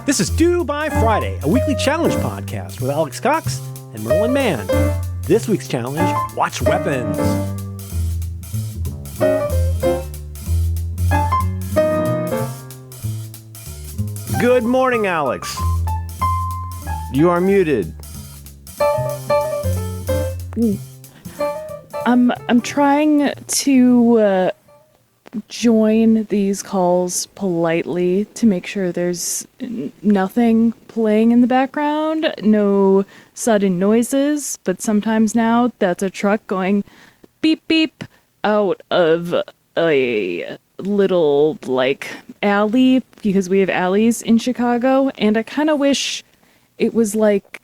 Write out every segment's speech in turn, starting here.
This is Due by Friday, a weekly challenge podcast with Alex Cox and Merlin Mann. This week's challenge, watch weapons. Good morning, Alex. You are muted. I'm trying to join these calls politely to make sure there's nothing playing in the background, no sudden noises, but sometimes now that's a truck going beep beep out of a little like alley, because we have alleys in Chicago, and I kind of wish it was like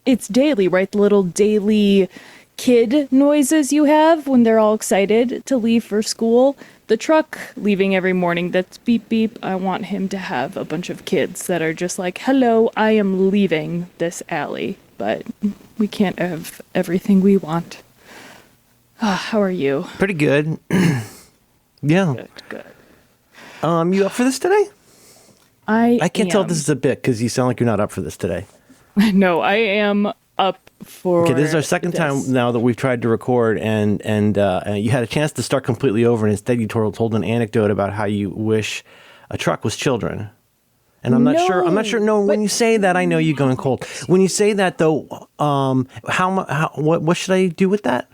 it's daily, right? The little daily kid noises you have when they're all excited to leave for school. The truck leaving every morning, that's beep beep. I want him to have a bunch of kids that are just like, hello, I am leaving this alley. But we can't have everything we want. How are you? Pretty good. Yeah. Good. You up for this today? I can't tell if am. this is a bit because you sound like you're not up for this today. No, I am up for Okay, this is our second time now that we've tried to record, and you had a chance to start completely over, and instead you told an anecdote about how you wish a truck was children. And I'm not sure. No, when you say that, I know you're going cold. When you say that, though, what should I do with that?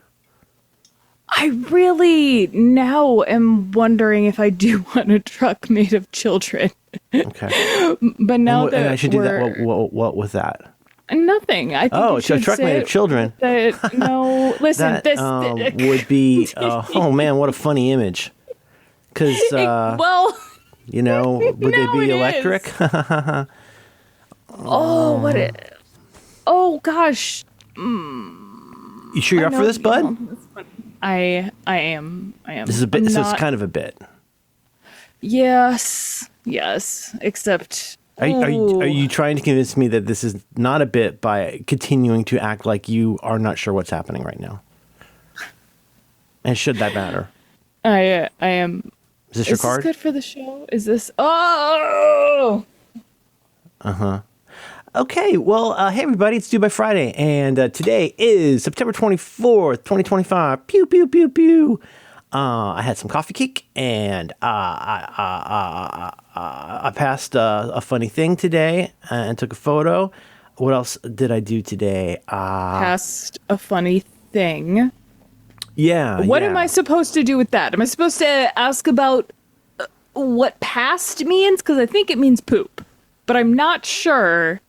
I really now am wondering if I do want a truck made of children. Okay. But now and I should do that. What with that? Nothing. I think it's a truck made of children. No, listen. That would be. Oh man, what a funny image. Because well, you know, would they be electric? Oh, what it? Oh gosh. You sure you're up for this, bud? I am. This is a bit. This is kind of a bit. Yes. Except. Are you trying to convince me that this is not a bit by continuing to act like you are not sure what's happening right now? And should that matter? I am. Is this your card? Is this good for the show? Is this? Oh. Okay, well, hey everybody, it's Due by Friday, and today is September 24th, 2025. Pew, pew, pew, pew. I had some coffee cake, and I passed a funny thing today and took a photo. What else did I do today? Passed a funny thing. Yeah. What am I supposed to do with that? Am I supposed to ask about what past means? Because I think it means poop, but I'm not sure.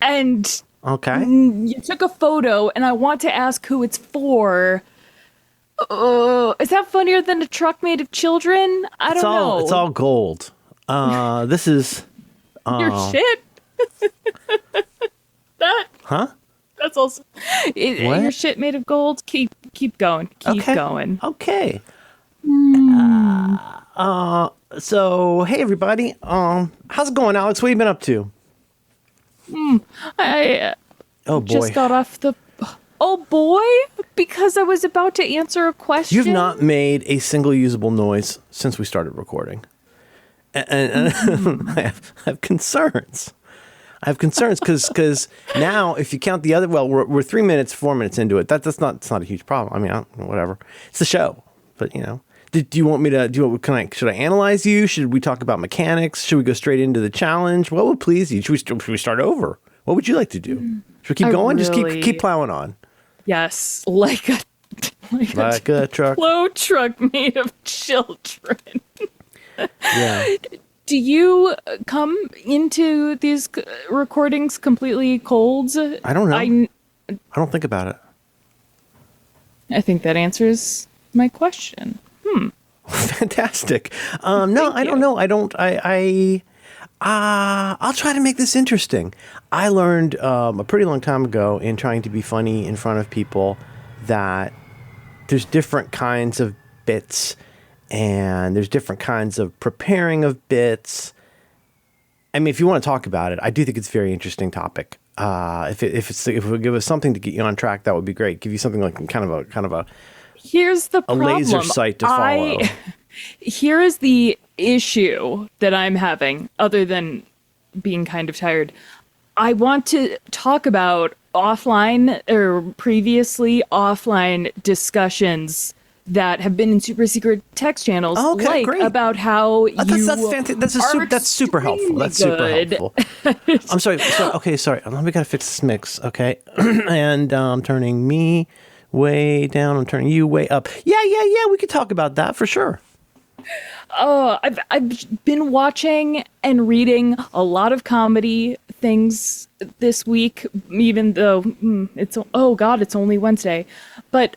And okay, you took a photo, and I want to ask who it's for. Is that funnier than a truck made of children? I don't know. It's all gold. This is your shit. That That's also your shit made of gold. Keep going. Keep going. Okay. So hey everybody. How's it going, Alex? What have you been up to? I oh boy. Just got off the. Oh boy, because I was about to answer a question. You've not made a single usable noise since we started recording. And I have concerns. I have concerns because now if you count the other, well, we're 4 minutes into it. It's not a huge problem. I mean, whatever. It's the show. But, you know, do you want me to should I analyze you? Should we talk about mechanics? Should we go straight into the challenge? What would please you? Should we start over? What would you like to do? Should we keep going? Just keep plowing on. Yes, like a truck. Plow truck made of children. Yeah. Do you come into these recordings completely cold? I don't know. I don't think about it. I think that answers my question. Fantastic. No, I don't know. I'll try to make this interesting. I learned a pretty long time ago in trying to be funny in front of people that there's different kinds of bits and there's different kinds of preparing of bits. I mean, if you want to talk about it, I do think it's a very interesting topic. If it would give us something to get you on track, that would be great. Give you something like kind of a Here's the problem. A laser sight to follow. Here is the issue that I'm having, other than being kind of tired, I want to talk about offline or previously offline discussions that have been in super secret text channels, Okay, like great. about how That's fantastic. That's super helpful. That's super helpful. I'm sorry. Okay, sorry. We gotta fix this mix. Okay, and I'm turning me way down. I'm turning you way up. Yeah. We could talk about that for sure. I've been watching and reading a lot of comedy things this week, even though it's only Wednesday, but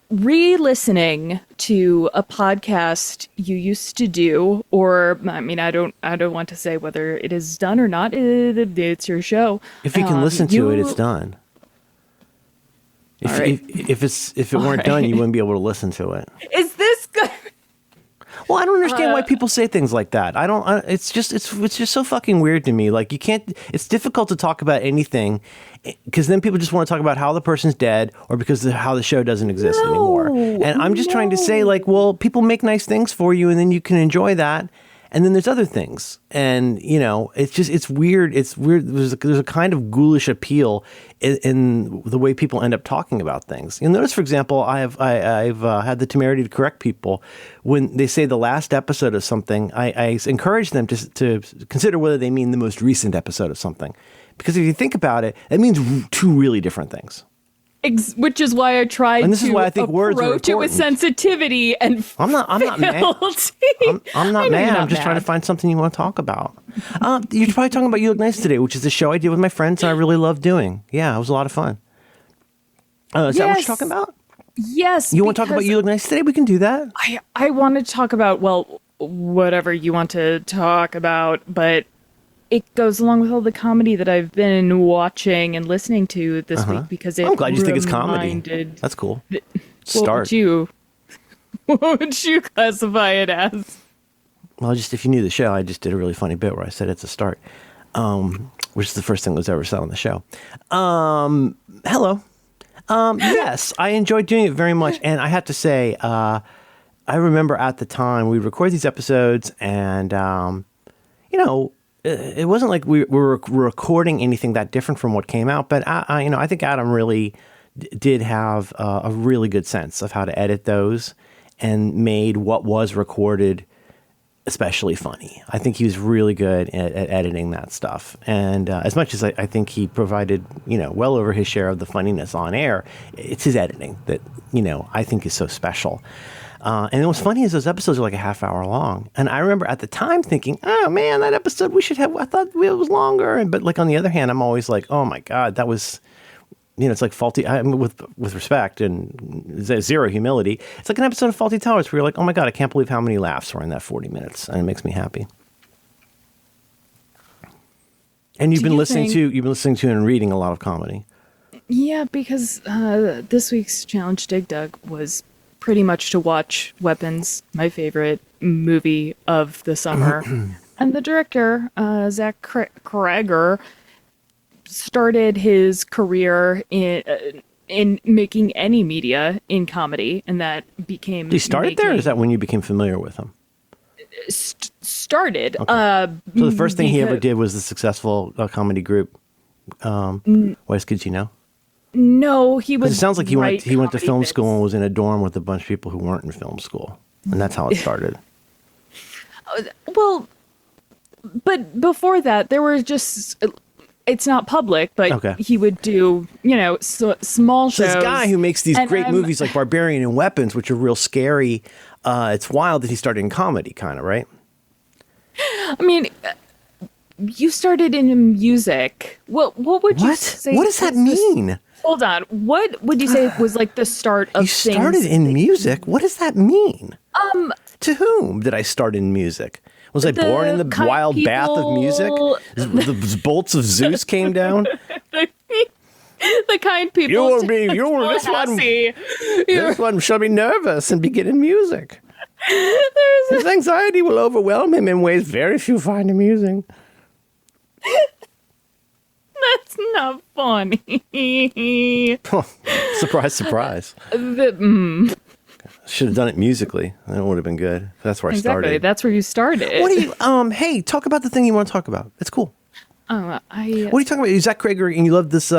re-listening to a podcast you used to do, or I mean, I don't want to say whether it is done or not. It's your show. If you can listen to it, it's done. If it weren't done, you wouldn't be able to listen to it. Is this good? Well, I don't understand why people say things like that. It's just so fucking weird to me. Like, you can't. It's difficult to talk about anything because then people just want to talk about how the person's dead or because how the show doesn't exist anymore. And I'm just trying to say, like, well, people make nice things for you, and then you can enjoy that. And then there's other things, and it's weird. It's weird. There's a kind of ghoulish appeal in the way people end up talking about things. You'll notice, for example, I've had the temerity to correct people when they say the last episode of something. I encourage them to consider whether they mean the most recent episode of something, because if you think about it, that means two really different things. Which is why I tried and this to is why I think words are approach it with sensitivity and I'm not mad. I'm not mad. I'm just trying to find something you want to talk about. You're probably talking about You Look Nice Today, which is a show I did with my friends and I really love doing. Yeah, it was a lot of fun. Is that what you're talking about? Yes. You want to talk about You Look Nice Today? We can do that. I want to talk about, well, whatever you want to talk about, but it goes along with all the comedy that I've been watching and listening to this week because I'm glad you think it's comedy. That's cool. Start. What would you classify it as? Well, just if you knew the show, I just did a really funny bit where I said it's a start, which is the first thing that was ever said on the show. Hello. Yes, I enjoyed doing it very much. And I have to say, I remember at the time we record these episodes and, it wasn't like we were recording anything that different from what came out, but I think Adam really did have a really good sense of how to edit those and made what was recorded especially funny. I think he was really good at editing that stuff. And as much as I think he provided, well over his share of the funniness on air, it's his editing that, I think is so special. And what's funny is those episodes are like a half hour long. And I remember at the time thinking, oh man, that episode I thought it was longer. But like on the other hand, I'm always like, oh my God, that was, it's like faulty, with respect and zero humility. It's like an episode of Faulty Towers where you're like, oh my God, I can't believe how many laughs were in that 40 minutes. And it makes me happy. And you've been listening to and reading a lot of comedy. Yeah, because this week's Challenge Dig Dug was pretty much to watch Weapons, my favorite movie of the summer. And the director, Zach Cregger, started his career in making any media in comedy, and that became... Did he start there, or is that when you became familiar with him? Started. Okay. So the first thing he ever did was the successful comedy group, Wise Kids You Know? No, he was. It sounds like he went to film school and was in a dorm with a bunch of people who weren't in film school, and that's how it started. Well, but before that, there were just. It's not public, but he would do, small shows. This guy who makes these great movies like Barbarian and Weapons, which are real scary. It's wild that he started in comedy, kind of, right? I mean. You started in music. What would you say? What does that mean? Hold on. What would you say was like the start of things? You started in music? What does that mean? To whom did I start in music? Was I born in the wild bath of music? The bolts of Zeus came down? The kind people. This one shall be nervous and begin in music. His anxiety will overwhelm him in ways very few find amusing. That's not funny. Surprise, surprise. Should have done it musically. That would have been good. That's where I Exactly. started. That's where you started. What do you? Hey, talk about the thing you want to talk about. It's cool. I What are you talking about? Zach Krager, and you love this.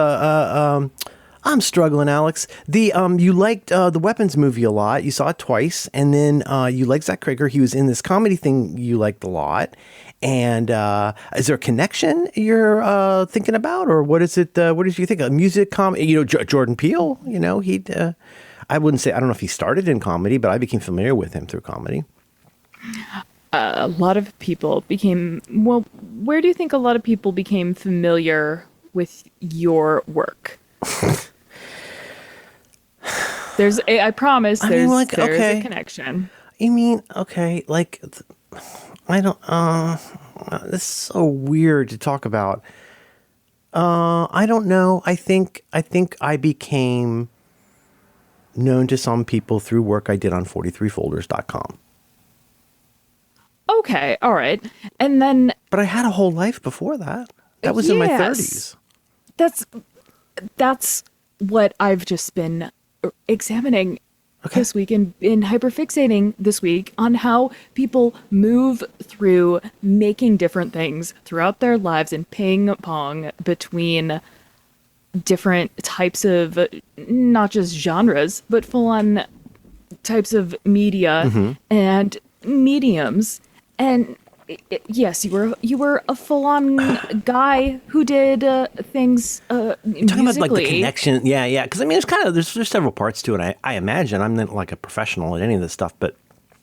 I'm struggling, Alex. You liked the Weapons movie a lot. You saw it twice, and then you liked Zach Krager. He was in this comedy thing you liked a lot. And is there a connection you're thinking about, or what is it? What did you think? A music comedy? Jordan Peele. He. I wouldn't say. I don't know if he started in comedy, but I became familiar with him through comedy. a lot of people became, well, where do you think a lot of people became familiar with your work? I promise there's a connection. You mean, okay, like, I don't, this is so weird to talk about. I don't know. I think I became known to some people through work I did on 43folders.com. Okay, all right. And then... But I had a whole life before that. That was in my 30s. That's what I've just been examining this week and in hyperfixating this week on how people move through making different things throughout their lives and ping pong between different types of, not just genres, but full-on types of media and mediums. And yes, you were a full-on guy who did things musically. Talking about like the connection, yeah. Because I mean, there's several parts to it. I imagine I'm not like a professional at any of this stuff, but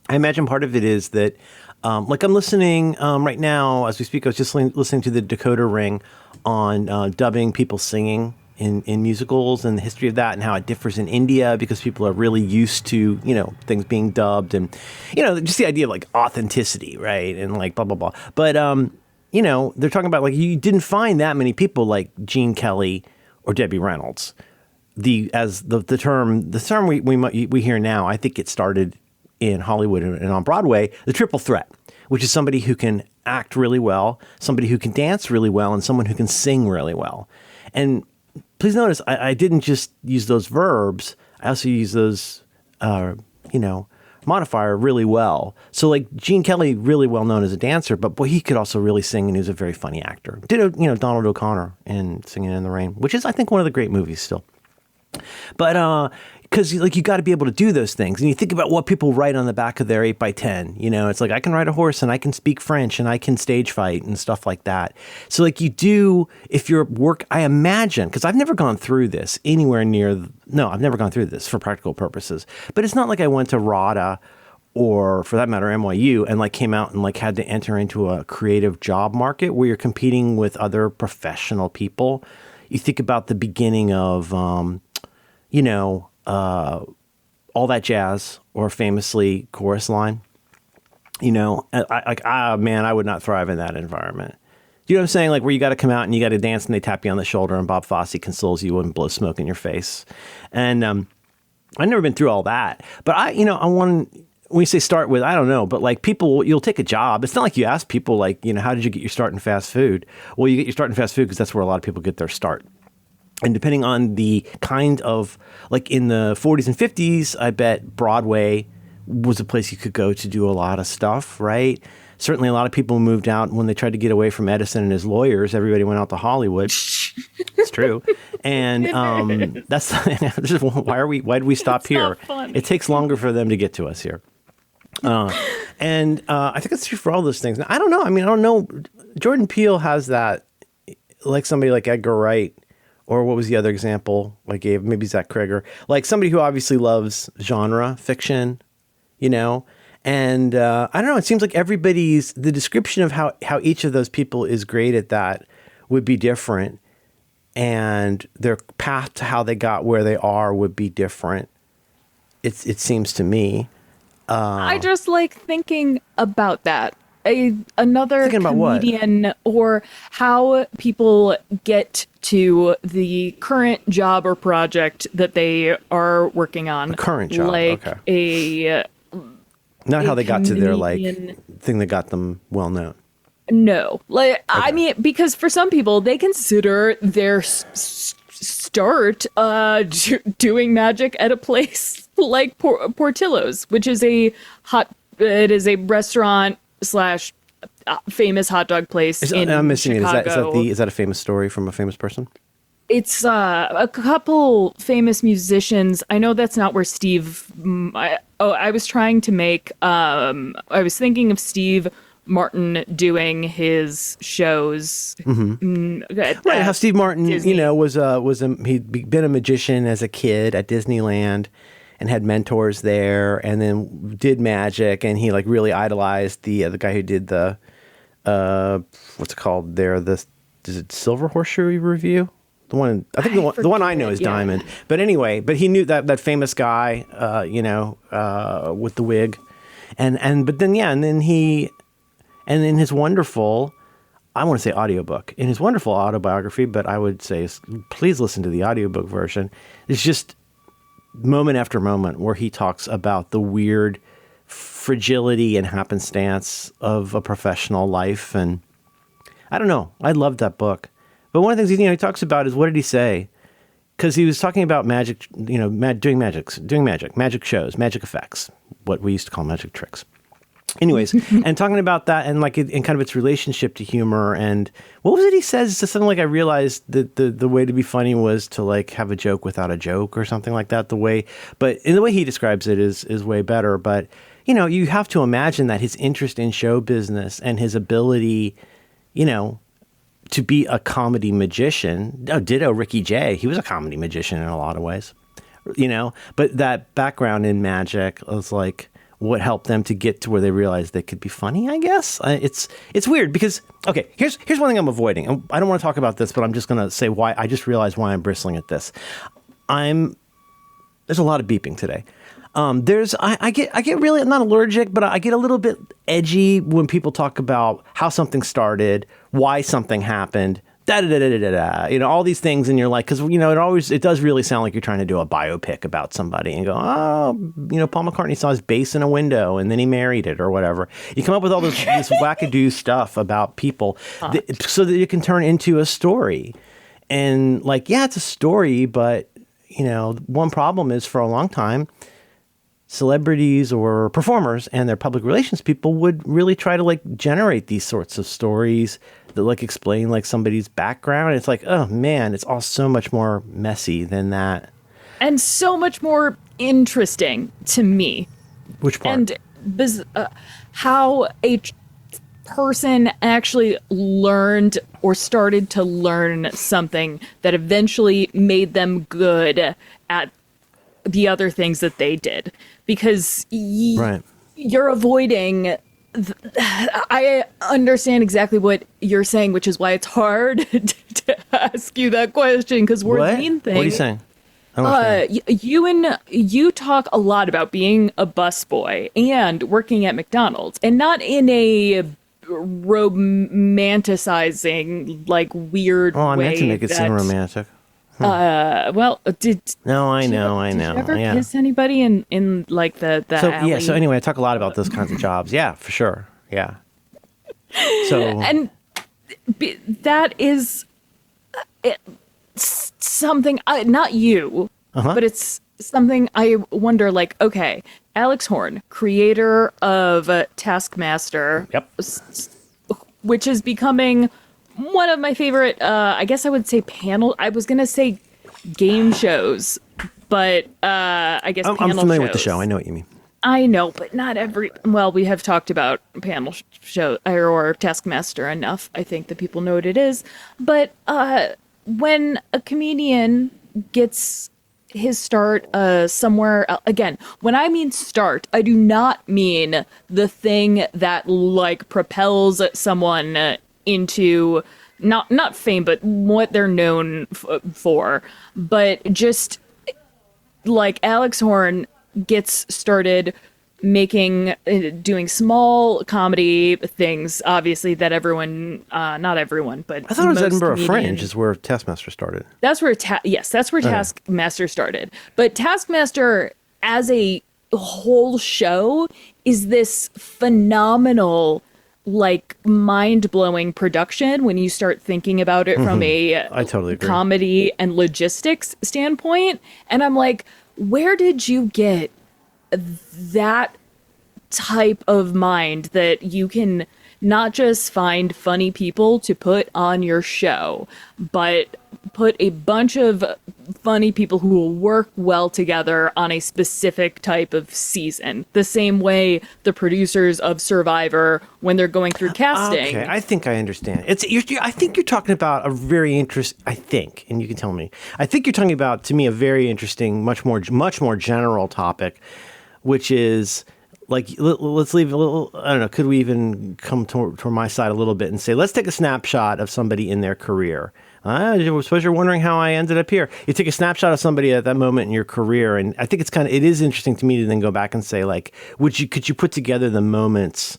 I imagine part of it is that, like I'm listening right now as we speak. I was just listening to the Decoder Ring on dubbing people singing in musicals and the history of that and how it differs in India because people are really used to, things being dubbed and, just the idea of like authenticity, right? And like blah, blah, blah. But, they're talking about like you didn't find that many people like Gene Kelly or Debbie Reynolds. The term we hear now, I think it started in Hollywood and on Broadway, the triple threat, which is somebody who can act really well, somebody who can dance really well, and someone who can sing really well. And please notice, I didn't just use those verbs. I also use those, modifier really well. So like Gene Kelly, really well known as a dancer, but boy, he could also really sing, and he was a very funny actor. Did Donald O'Connor in Singing in the Rain, which is, I think, one of the great movies still. But because like you got to be able to do those things, and you think about what people write on the back of their 8x10. It's like I can ride a horse, and I can speak French, and I can stage fight, and stuff like that. So like you do, if your work, I imagine, because I've never gone through this anywhere near. No, I've never gone through this for practical purposes. But it's not like I went to RADA or, for that matter, NYU, and like came out and like had to enter into a creative job market where you're competing with other professional people. You think about the beginning of. All That Jazz, or famously Chorus Line, I would not thrive in that environment. Do you know what I'm saying? Like where you got to come out and you got to dance and they tap you on the shoulder and Bob Fosse consoles you and blows smoke in your face. And I've never been through all that. But I want, when you say start with, I don't know, but like people, you'll take a job. It's not like you ask people like, how did you get your start in fast food? Well, you get your start in fast food because that's where a lot of people get their start. And depending on the kind of, like in the 40s and 50s, I bet Broadway was a place you could go to do a lot of stuff, right? Certainly a lot of people moved out when they tried to get away from Edison and his lawyers. Everybody went out to Hollywood. It's true. And that's why did we stop here? It takes longer for them to get to us here. And I think it's true for all those things. Now, I don't know. I don't know. Jordan Peele has that, like somebody like Edgar Wright. Or what was the other example I gave? Maybe Zach Krager. Like somebody who obviously loves genre fiction, And I don't know. It seems like the description of how each of those people is great at that would be different. And their path to how they got where they are would be different. It seems to me. I just like thinking about that. Another comedian, or how people get to the current job or project that they are working on. The current job, like okay. Not how they got to their like thing that got them well known. No, like okay. Because for some people, they consider their start doing magic at a place like Portillo's, which is it is a restaurant slash famous hot dog place in I'm missing Chicago. it. Is that a famous story from a famous person? It's a couple famous musicians. I know that's not where Steve. I was trying to make. I was thinking of Steve Martin doing his shows. Right, how Steve Martin, Disney. he'd been a magician as a kid at Disneyland, and had mentors there, and then did magic, and he like really idolized the guy who did the what's it called there, is it Silver Horseshoe Review? The one I think the one I know is Diamond. But anyway, he knew that famous guy, with the wig, and then in his wonderful, I want to say audiobook, in his wonderful autobiography, but I would say please listen to the audiobook version. It's just moment after moment where he talks about the weird fragility and happenstance of a professional life, and I don't know. I loved that book. But one of the things he talks about is, what did he say? Because he was talking about magic, doing magic shows, magic effects, what we used to call magic tricks. Anyways, and talking about that and like in kind of its relationship to humor, and what was it he says? It's something like, I realized that the way to be funny was to like have a joke without a joke or something like that. But in the way he describes it is way better. But you have to imagine that his interest in show business and his ability, to be a comedy magician. Oh, ditto Ricky Jay. He was a comedy magician in a lot of ways, but that background in magic was like what helped them to get to where they realized they could be funny, I guess. It's weird because, okay, here's one thing I'm avoiding. I don't want to talk about this, but I'm just going to say why. I just realized why I'm bristling at this. There's a lot of beeping today. I get really not allergic, but I get a little bit edgy when people talk about how something started, why something happened, all these things, and you're like, because it does really sound like you're trying to do a biopic about somebody and go, Paul McCartney saw his bass in a window and then he married it or whatever. You come up with all this wackadoo stuff about people so that it can turn into a story, and like, yeah, it's a story, but one problem is for a long time, celebrities or performers and their public relations people would really try to like generate these sorts of stories that like explain like somebody's background. It's like, oh man, it's all so much more messy than that. And so much more interesting to me. Which part? And how a person actually learned or started to learn something that eventually made them good at the other things that they did, because right. You're avoiding. I understand exactly what you're saying, which is why it's hard to ask you that question, because we're the main thing. What are you saying? You talk a lot about being a busboy and working at McDonald's, and not in a romanticizing, like, weird way. I meant to make it seem romantic. No, I know. Did you ever kiss anybody in like the alley? Yeah. So anyway, I talk a lot about those kinds of jobs. Yeah, for sure. Yeah. So and that is something. Not you, but it's something I wonder. Like, okay, Alex Horn, creator of Taskmaster. Yep. Which is becoming one of my favorite, I guess I would say I was going to say game shows, but I guess panel shows. I'm familiar with the show. I know what you mean. I know, but not every... Well, we have talked about panel show or Taskmaster enough. I think that people know what it is. But when a comedian gets his start somewhere... Again, when I mean start, I do not mean the thing that, like, propels someone into not fame, but what they're known for. But just like Alex Horn gets started doing small comedy things, obviously, that everyone, not everyone, but I thought it was most Edinburgh comedians, Fringe is where Taskmaster started. That's where Taskmaster started. But Taskmaster as a whole show is this phenomenal, like, mind-blowing production when you start thinking about it from a I totally agree. comedy and logistics standpoint. And I'm like, where did you get that type of mind that you can not just find funny people to put on your show, but put a bunch of funny people who will work well together on a specific type of season? The same way the producers of Survivor, when they're going through casting. Okay, I think I understand. I think you're talking about a very interesting. I think, and you can tell me. I think you're talking about, to me, a very interesting, much more general topic, which is like, let's leave a little. I don't know. Could we even come toward my side a little bit and say, let's take a snapshot of somebody in their career. I suppose you're wondering how I ended up here. You take a snapshot of somebody at that moment in your career, and I think it is interesting to me to then go back and say, like, could you put together the moments,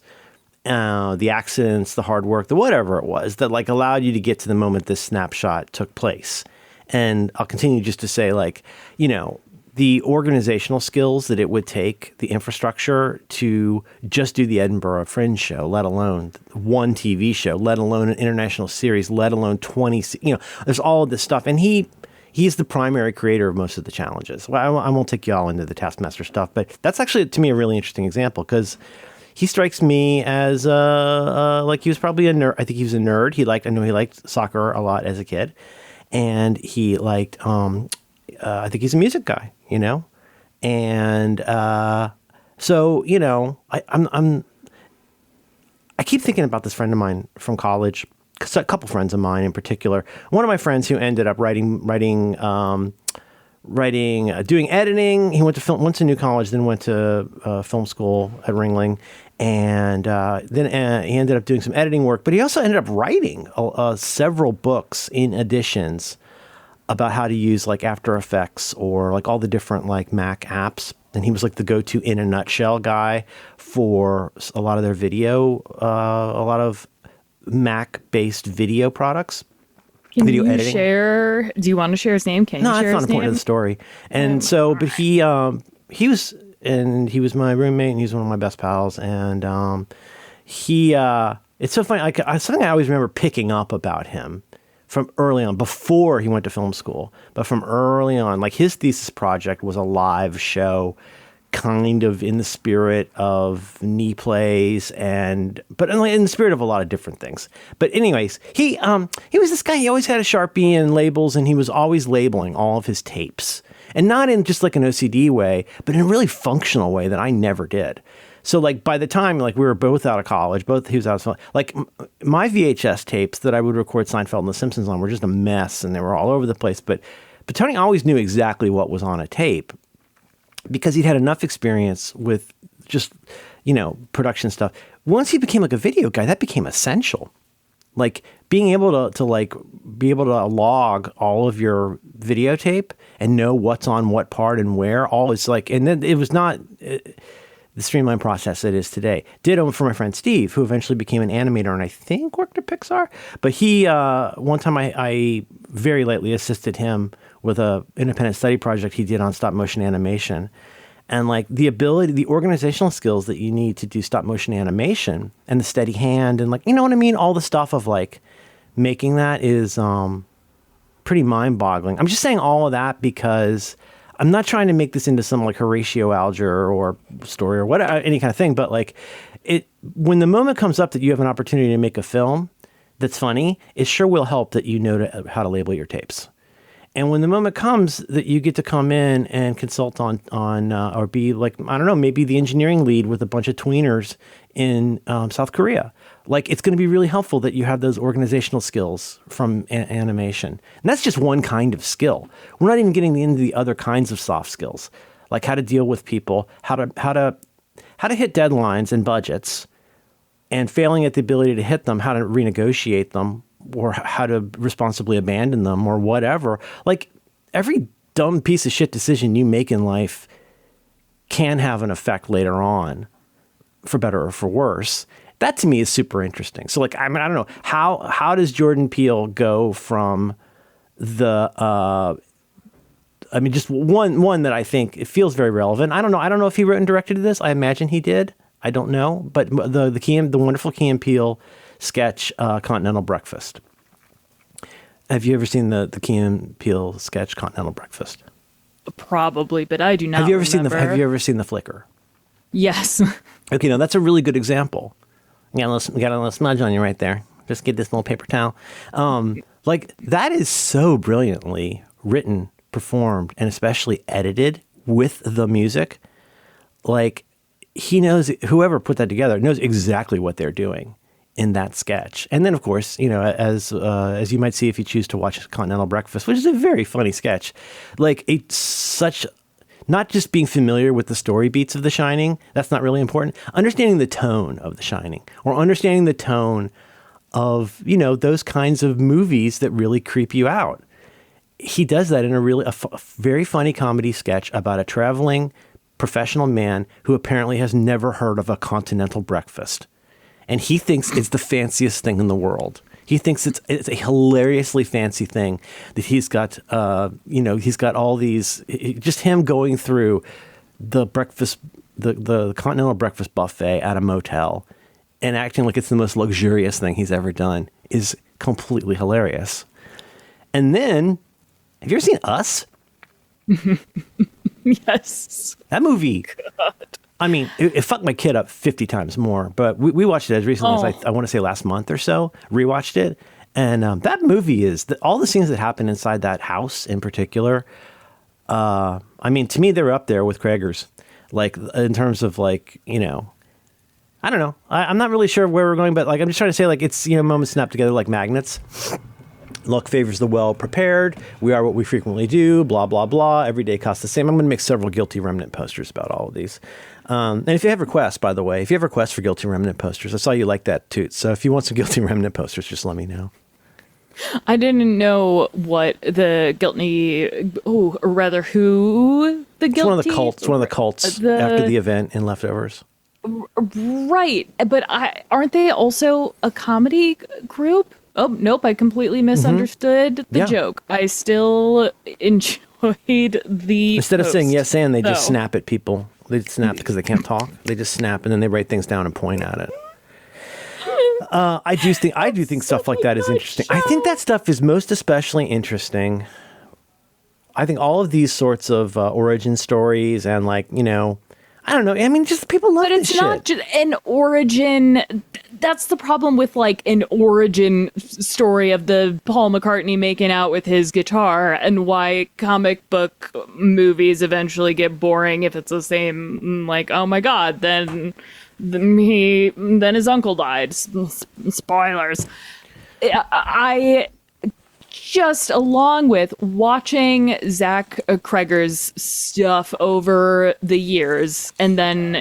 the accidents, the hard work, the whatever it was that like allowed you to get to the moment this snapshot took place. And I'll continue just to say, like, the organizational skills that it would take, the infrastructure to just do the Edinburgh Fringe show, let alone one TV show, let alone an international series, let alone 20, there's all of this stuff. And he's the primary creator of most of the challenges. Well, I won't take you all into the Taskmaster stuff, but that's actually, to me, a really interesting example because he strikes me as like he was probably a nerd. I think he was a nerd. I know he liked soccer a lot as a kid, and he liked. I think he's a music guy, and so I keep thinking about this friend of mine from college. A couple friends of mine in particular. One of my friends who ended up writing, doing editing. He went to New College, then went to film school at Ringling, and then he ended up doing some editing work. But he also ended up writing several books in editions about how to use like After Effects or like all the different like Mac apps. And he was like the go-to in a nutshell guy for a lot of their video, a lot of Mac-based video products. Can video you editing. Share? Do you want to share his name? Can you share his name? No, that's not important to the story. And but he was my roommate and he's one of my best pals. And it's so funny. Something I always remember picking up about him from early on, before he went to film school, but from early on, like his thesis project was a live show, kind of in the spirit of knee plays but in the spirit of a lot of different things. But anyways, he was this guy. He always had a Sharpie and labels, and he was always labeling all of his tapes, and not in just like an OCD way, but in a really functional way that I never did. So like by the time like we were both out of college, he was out of like my VHS tapes that I would record Seinfeld and The Simpsons on were just a mess and they were all over the place. But Tony always knew exactly what was on a tape because he'd had enough experience with just, production stuff. Once he became like a video guy, that became essential. Like being able to log all of your videotape and know what's on what part and where, all is like, and then it was not the streamlined process it is today. Ditto for my friend Steve, who eventually became an animator and I think worked at Pixar. But he, one time I very lightly assisted him with a independent study project he did on stop motion animation. And like the organizational skills that you need to do stop motion animation and the steady hand and like, you know what I mean? All the stuff of like making that is pretty mind boggling. I'm just saying all of that because I'm not trying to make this into some like Horatio Alger or story or whatever, any kind of thing. But like when the moment comes up that you have an opportunity to make a film that's funny, it sure will help that you know how to label your tapes. And when the moment comes that you get to come in and consult on or be like, I don't know, maybe the engineering lead with a bunch of tweeners in South Korea, like it's going to be really helpful that you have those organizational skills from animation. And that's just one kind of skill. We're not even getting into the other kinds of soft skills, like how to deal with people, how to hit deadlines and budgets, and failing at the ability to hit them, how to renegotiate them, or how to responsibly abandon them or whatever. Like every dumb piece of shit decision you make in life can have an effect later on, for better or for worse. That to me is super interesting. So like, I mean, I don't know, how does Jordan Peele go from the, just one that I think it feels very relevant. I don't know if he wrote and directed this. I imagine he did. I don't know. But the wonderful Key and Peele sketch, Continental Breakfast. Have you ever seen the Key and Peele sketch, Continental Breakfast? Probably, but I do not. Have you ever seen the remember. Have you ever seen the Flicker? Yes. Okay, no, that's a really good example. You got a little smudge on you right there. Just get this little paper towel. Like that is so brilliantly written, performed, and especially edited with the music. Like he knows, whoever put that together knows exactly what they're doing in that sketch. And then, of course, you know, as you might see if you choose to watch Continental Breakfast, which is a very funny sketch, like it's such. Not just being familiar with the story beats of The Shining, that's not really important. Understanding the tone of The Shining, or understanding the tone of, you know, those kinds of movies that really creep you out. He does that in a very funny comedy sketch about a traveling professional man who apparently has never heard of a continental breakfast. And he thinks it's the fanciest thing in the world. He thinks it's a hilariously fancy thing that he's got, you know, he's got all these, just him going through the breakfast, the continental breakfast buffet at a motel and acting like it's the most luxurious thing he's ever done is completely hilarious. And then, have you ever seen Us? Yes. That movie. God. I mean, it fucked my kid up 50 times more, but we watched it as recently as I want to say last month or so, rewatched it. And that movie is, all the scenes that happen inside that house in particular, I mean, to me, they're up there with Krager's, like in terms of like, you know, I don't know. I'm not really sure where we're going, but like, I'm just trying to say like, it's, you know, moments snap together like magnets. Luck favors the well prepared. We are what we frequently do. Blah, blah, blah. Every day costs the same. I'm going to make several Guilty Remnant posters about all of these. And if you have requests, by the way, if you have requests for Guilty Remnant posters, I saw you like that too. So if you want some Guilty Remnant posters, just let me know. I didn't know what the guilty, or rather who the guilty. It's one of the cults. One of the cults after the event in Leftovers. Right, but aren't they also a comedy group? Oh, nope, I completely misunderstood the joke. I still enjoyed the Instead of saying yes and, they just though. snap at people. They snap because they can't talk. They just snap and then they write things down and point at it. I do think stuff like that is interesting. I think that stuff is most especially interesting. I think all of these sorts of origin stories and like, you know, I don't know. I mean, just people love this shit. But it's not just an origin. That's the problem with like an origin story of the Paul McCartney making out with his guitar and why comic book movies eventually get boring if it's the same, like, oh my God, then his uncle died. Spoilers. I just, along with watching Zach Kreger's stuff over the years and then,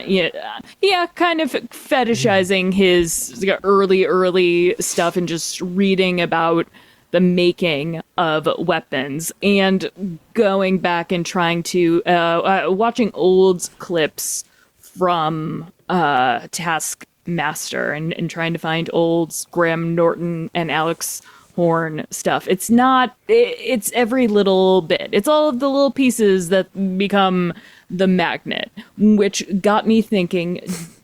kind of fetishizing his early stuff and just reading about the making of weapons and going back and trying to, watching old clips from Taskmaster and trying to find old Graham Norton and Alex Horn stuff. It's every little bit. It's all of the little pieces that become the magnet, which got me thinking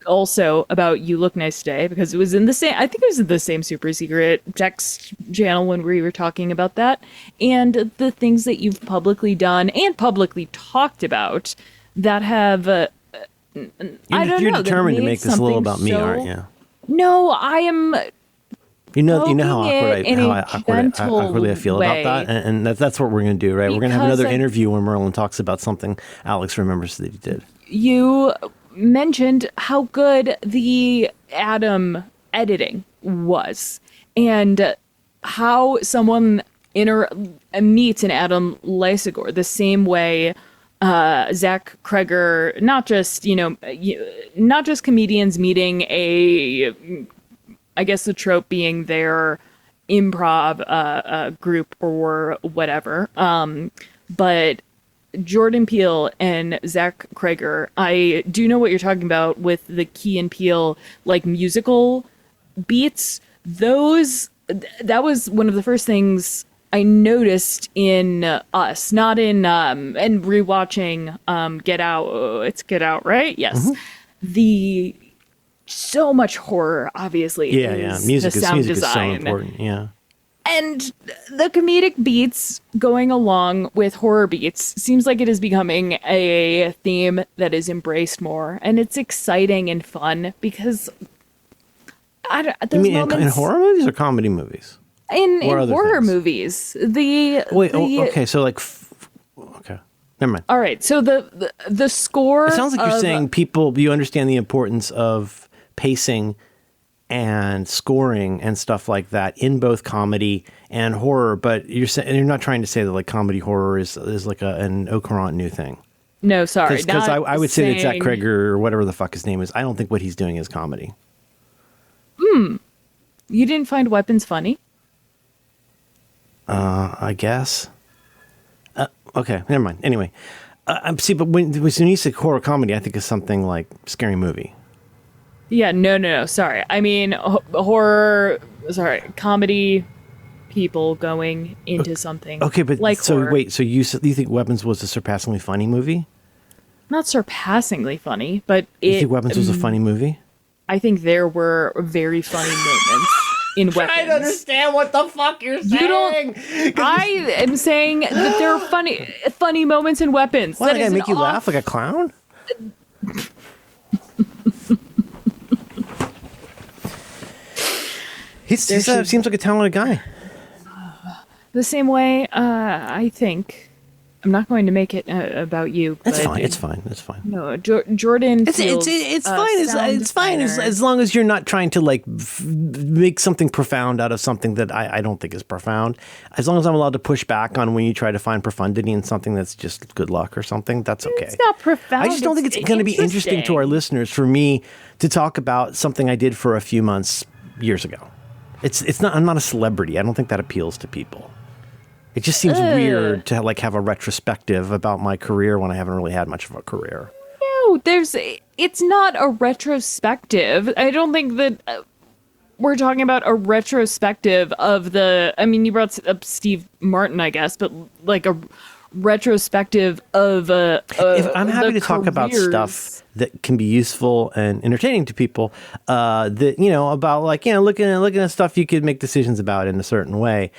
also about You Look Nice Today, because it was in the same, I think it was in the same super secret text channel when we were talking about that, and the things that you've publicly done and publicly talked about that have, I don't You're know, determined to make this a little about me, aren't you? No, I am. You know how Poking it in a awkwardly I feel way. about that, and that's what we're going to do, right? We're going to have Because another interview where Merlin talks about something Alex remembers that he did. You mentioned how good the Adam editing was, and how someone meets an Adam Lysagor the same way. Zach Kreger, not just comedians meeting I guess the trope being their improv group or whatever. But Jordan Peele and Zach Kreger, I do know what you're talking about with the Key and Peele like musical beats. That was one of the first things I noticed in Us, not in and rewatching Get Out. It's Get Out, right? Yes. Mm-hmm. So much horror, obviously. Yeah. Music is so important. Yeah. And the comedic beats going along with horror beats seems like it is becoming a theme that is embraced more, and it's exciting and fun because You there's mean in moments horror movies or comedy movies? in Or other horror things? movies. Wait, okay, so like, okay, never mind. All right, so the score. It sounds like you're of- saying you understand the importance of pacing and scoring and stuff like that in both comedy and horror, but you're not trying to say that like comedy horror is like an au courant new thing. No, sorry, Because not I would say that Zach saying- Kreger or whatever the fuck his name is, I don't think what he's doing is comedy. You didn't find Weapons funny? I guess. Okay, never mind. Anyway, see, but when you say horror comedy, I think of something like Scary Movie. Yeah, no. Sorry, I mean horror. Sorry, comedy. People going into something. Okay, but like so horror. wait, so you think Weapons was a surpassingly funny movie? Not surpassingly funny, but You think Weapons was a funny movie? I think there were very funny moments in Weapons. understand what the fuck you're saying. You don't. I am saying that there are funny moments in Weapons. What, That did I is make an you laugh like a clown? He seems like a talented guy. The same way, I think. I'm not going to make it about you. That's but fine. It's fine. It's fine. No, Jordan. It's feels, fine. sound It's fine designer. as long as you're not trying to like make something profound out of something that I don't think is profound. As long as I'm allowed to push back on when you try to find profundity in something that's just good luck or something, that's okay. It's not profound. I just don't think it's going to be interesting to our listeners for me to talk about something I did for a few months years ago. It's not. I'm not a celebrity. I don't think that appeals to people. It just seems weird to like have a retrospective about my career when I haven't really had much of a career. No, it's not a retrospective. I don't think that we're talking about a retrospective of the. I mean, you brought up Steve Martin, I guess, but like a retrospective of If I'm happy the to talk about careers. stuff that can be useful and entertaining to people, that about like looking at stuff you could make decisions about in a certain way.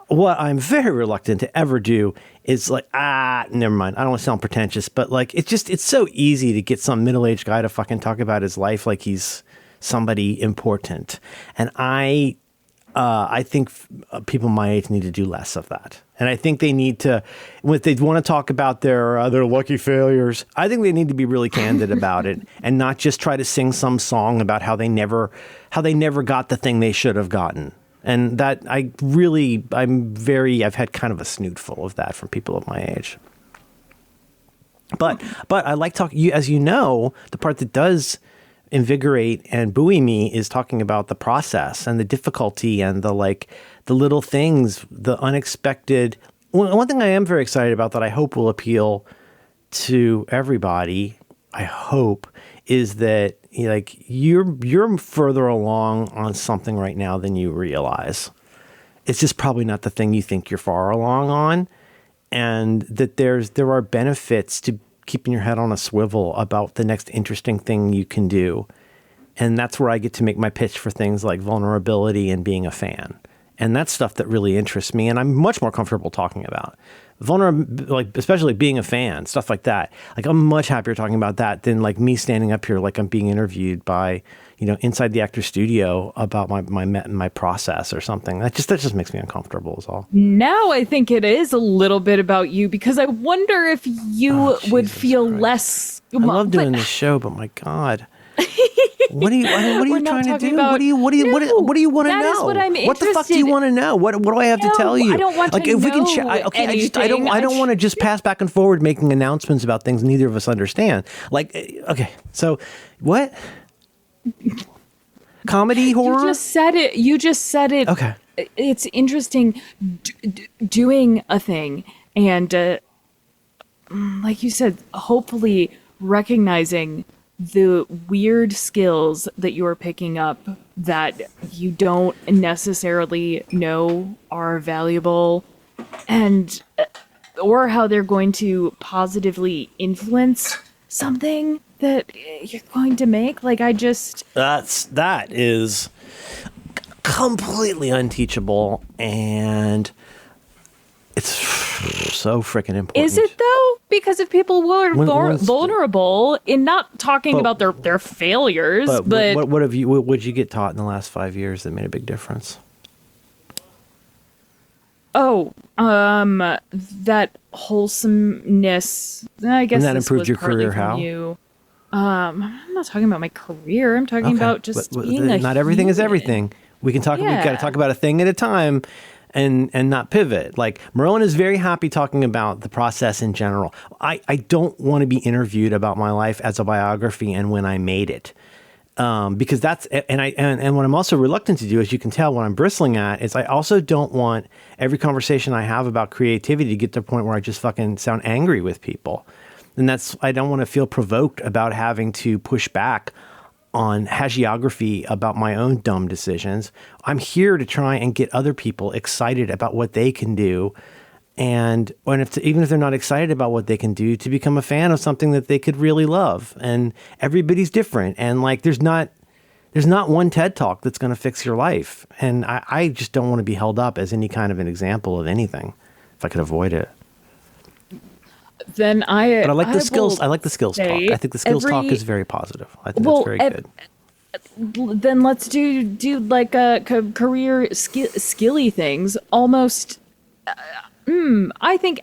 What I'm very reluctant to ever do is like, never mind. I don't want to sound pretentious, but like, it's so easy to get some middle-aged guy to fucking talk about his life like he's somebody important. And I think people my age need to do less of that. And I think they need to, if they want to talk about their lucky failures, I think they need to be really candid about it and not just try to sing some song about how they never got the thing they should have gotten. And that I've had kind of a snootful of that from people of my age. But I like talking, as you know, the part that does invigorate and buoy me is talking about the process and the difficulty and the little things, the unexpected. One thing I am very excited about that I hope will appeal to everybody, I hope, is that you're further along on something right now than you realize. It's just probably not the thing you think you're far along on, and that there are benefits to keeping your head on a swivel about the next interesting thing you can do. And that's where I get to make my pitch for things like vulnerability and being a fan. And that's stuff that really interests me and I'm much more comfortable talking about. Especially being a fan, stuff like that. Like I'm much happier talking about that than like me standing up here like I'm being interviewed by, inside the actor's studio about my process or something. That just makes me uncomfortable is all. Now I think it is a little bit about you because I wonder if you would Jesus feel Christ. less. I love doing this show, but my God. What are you We're not trying to talking do? about- What do you want to No, know? that is what I'm What the fuck do you interested- want to know? What do I have to No, tell you? I don't want to if we can know I don't anything. want to just pass back and forward making announcements about things neither of us understand. Okay. So, what? Comedy horror? You just said it. Okay. It's interesting doing a thing and like you said, hopefully recognizing the weird skills that you're picking up that you don't necessarily know are valuable and or how they're going to positively influence something that you're going to make. Like That is completely unteachable, and it's so freaking important. Is it though? Because if people were vulnerable in not talking about their failures, but what would you get taught in the last 5 years that made a big difference? That wholesomeness, I guess, And that this improved was your partly career, from how? you. I'm not talking about my career. I'm talking about just being not everything is everything. We can talk. Yeah. We've got to talk about a thing at a time, and not pivot. Like Merlin is very happy talking about the process in general. I don't want to be interviewed about my life as a biography and when I made it. Because that's and what I'm also reluctant to do, as you can tell, what I'm bristling at is I also don't want every conversation I have about creativity to get to the point where I just fucking sound angry with people, and I don't want to feel provoked about having to push back on hagiography about my own dumb decisions. I'm here to try and get other people excited about what they can do. And even if they're not excited about what they can do, to become a fan of something that they could really love. And everybody's different. And like, there's not one TED Talk that's going to fix your life. And I just don't want to be held up as any kind of an example of anything if I could avoid it. But I like the skills. I like the skills talk. I think the skills talk is very positive. I think that's very good. Then let's do like a career skilly things. Almost, I think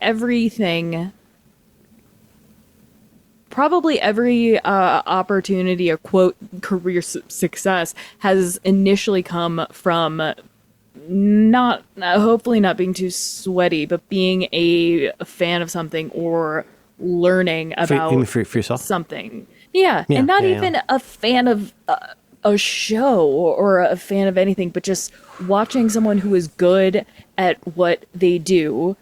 probably every opportunity or quote career success has initially come from hopefully not being too sweaty, but being a fan of something or learning about for yourself? Something. Yeah, and not even a fan of a show or a fan of anything, but just watching someone who is good at what they do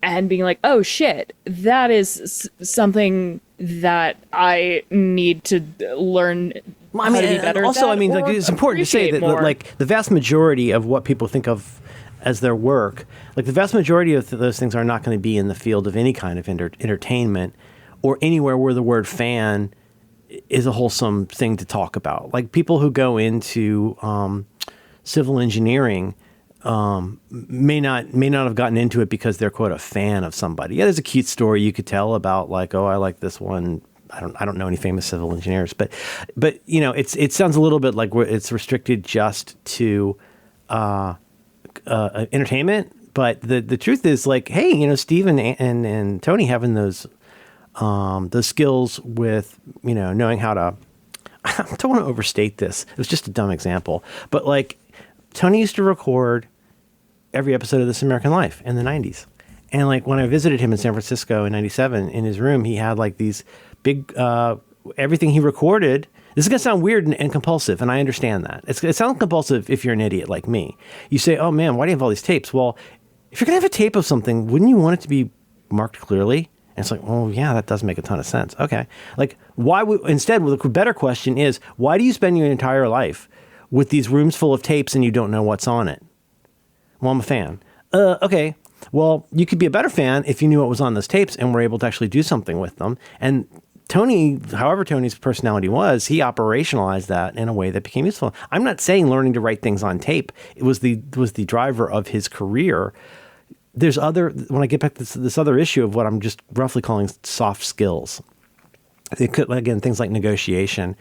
and being like, oh shit, that is something that I need to learn how to be better. Also, at that, like, it's important to say that like the vast majority of what people think of as their work, like the vast majority of those things are not going to be in the field of any kind of entertainment or anywhere where the word fan is a wholesome thing to talk about. Like people who go into civil engineering may not have gotten into it because they're quote a fan of somebody. Yeah, there's a cute story you could tell about like, oh, I like this one. I don't know any famous civil engineers, but you know, it sounds a little bit like it's restricted just to entertainment. But the truth is like, hey, you know, Steve and Tony having those skills with, you know, knowing how to. I don't want to overstate this. It was just a dumb example, but like Tony used to record every episode of This American Life in the 90s. And like when I visited him in San Francisco in 97, in his room, he had like these big, everything he recorded. This is going to sound weird and compulsive, and I understand that. It sounds compulsive if you're an idiot like me. You say, oh man, why do you have all these tapes? Well, if you're going to have a tape of something, wouldn't you want it to be marked clearly? And it's like, oh yeah, that does make a ton of sense. Okay. Like instead, the better question is, why do you spend your entire life with these rooms full of tapes and you don't know what's on it? Well, I'm a fan. Okay. Well, you could be a better fan if you knew what was on those tapes and were able to actually do something with them. And Tony, however Tony's personality was, he operationalized that in a way that became useful. I'm not saying learning to write things on tape was the driver of his career. When I get back to this other issue of what I'm just roughly calling soft skills, it could, again, things like negotiation,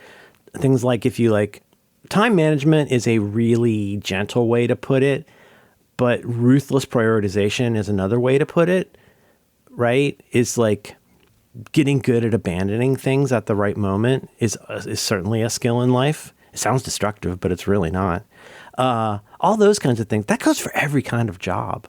things like time management is a really gentle way to put it, but ruthless prioritization is another way to put it, right? It's like getting good at abandoning things at the right moment is certainly a skill in life. It sounds destructive, but it's really not. All those kinds of things, that goes for every kind of job.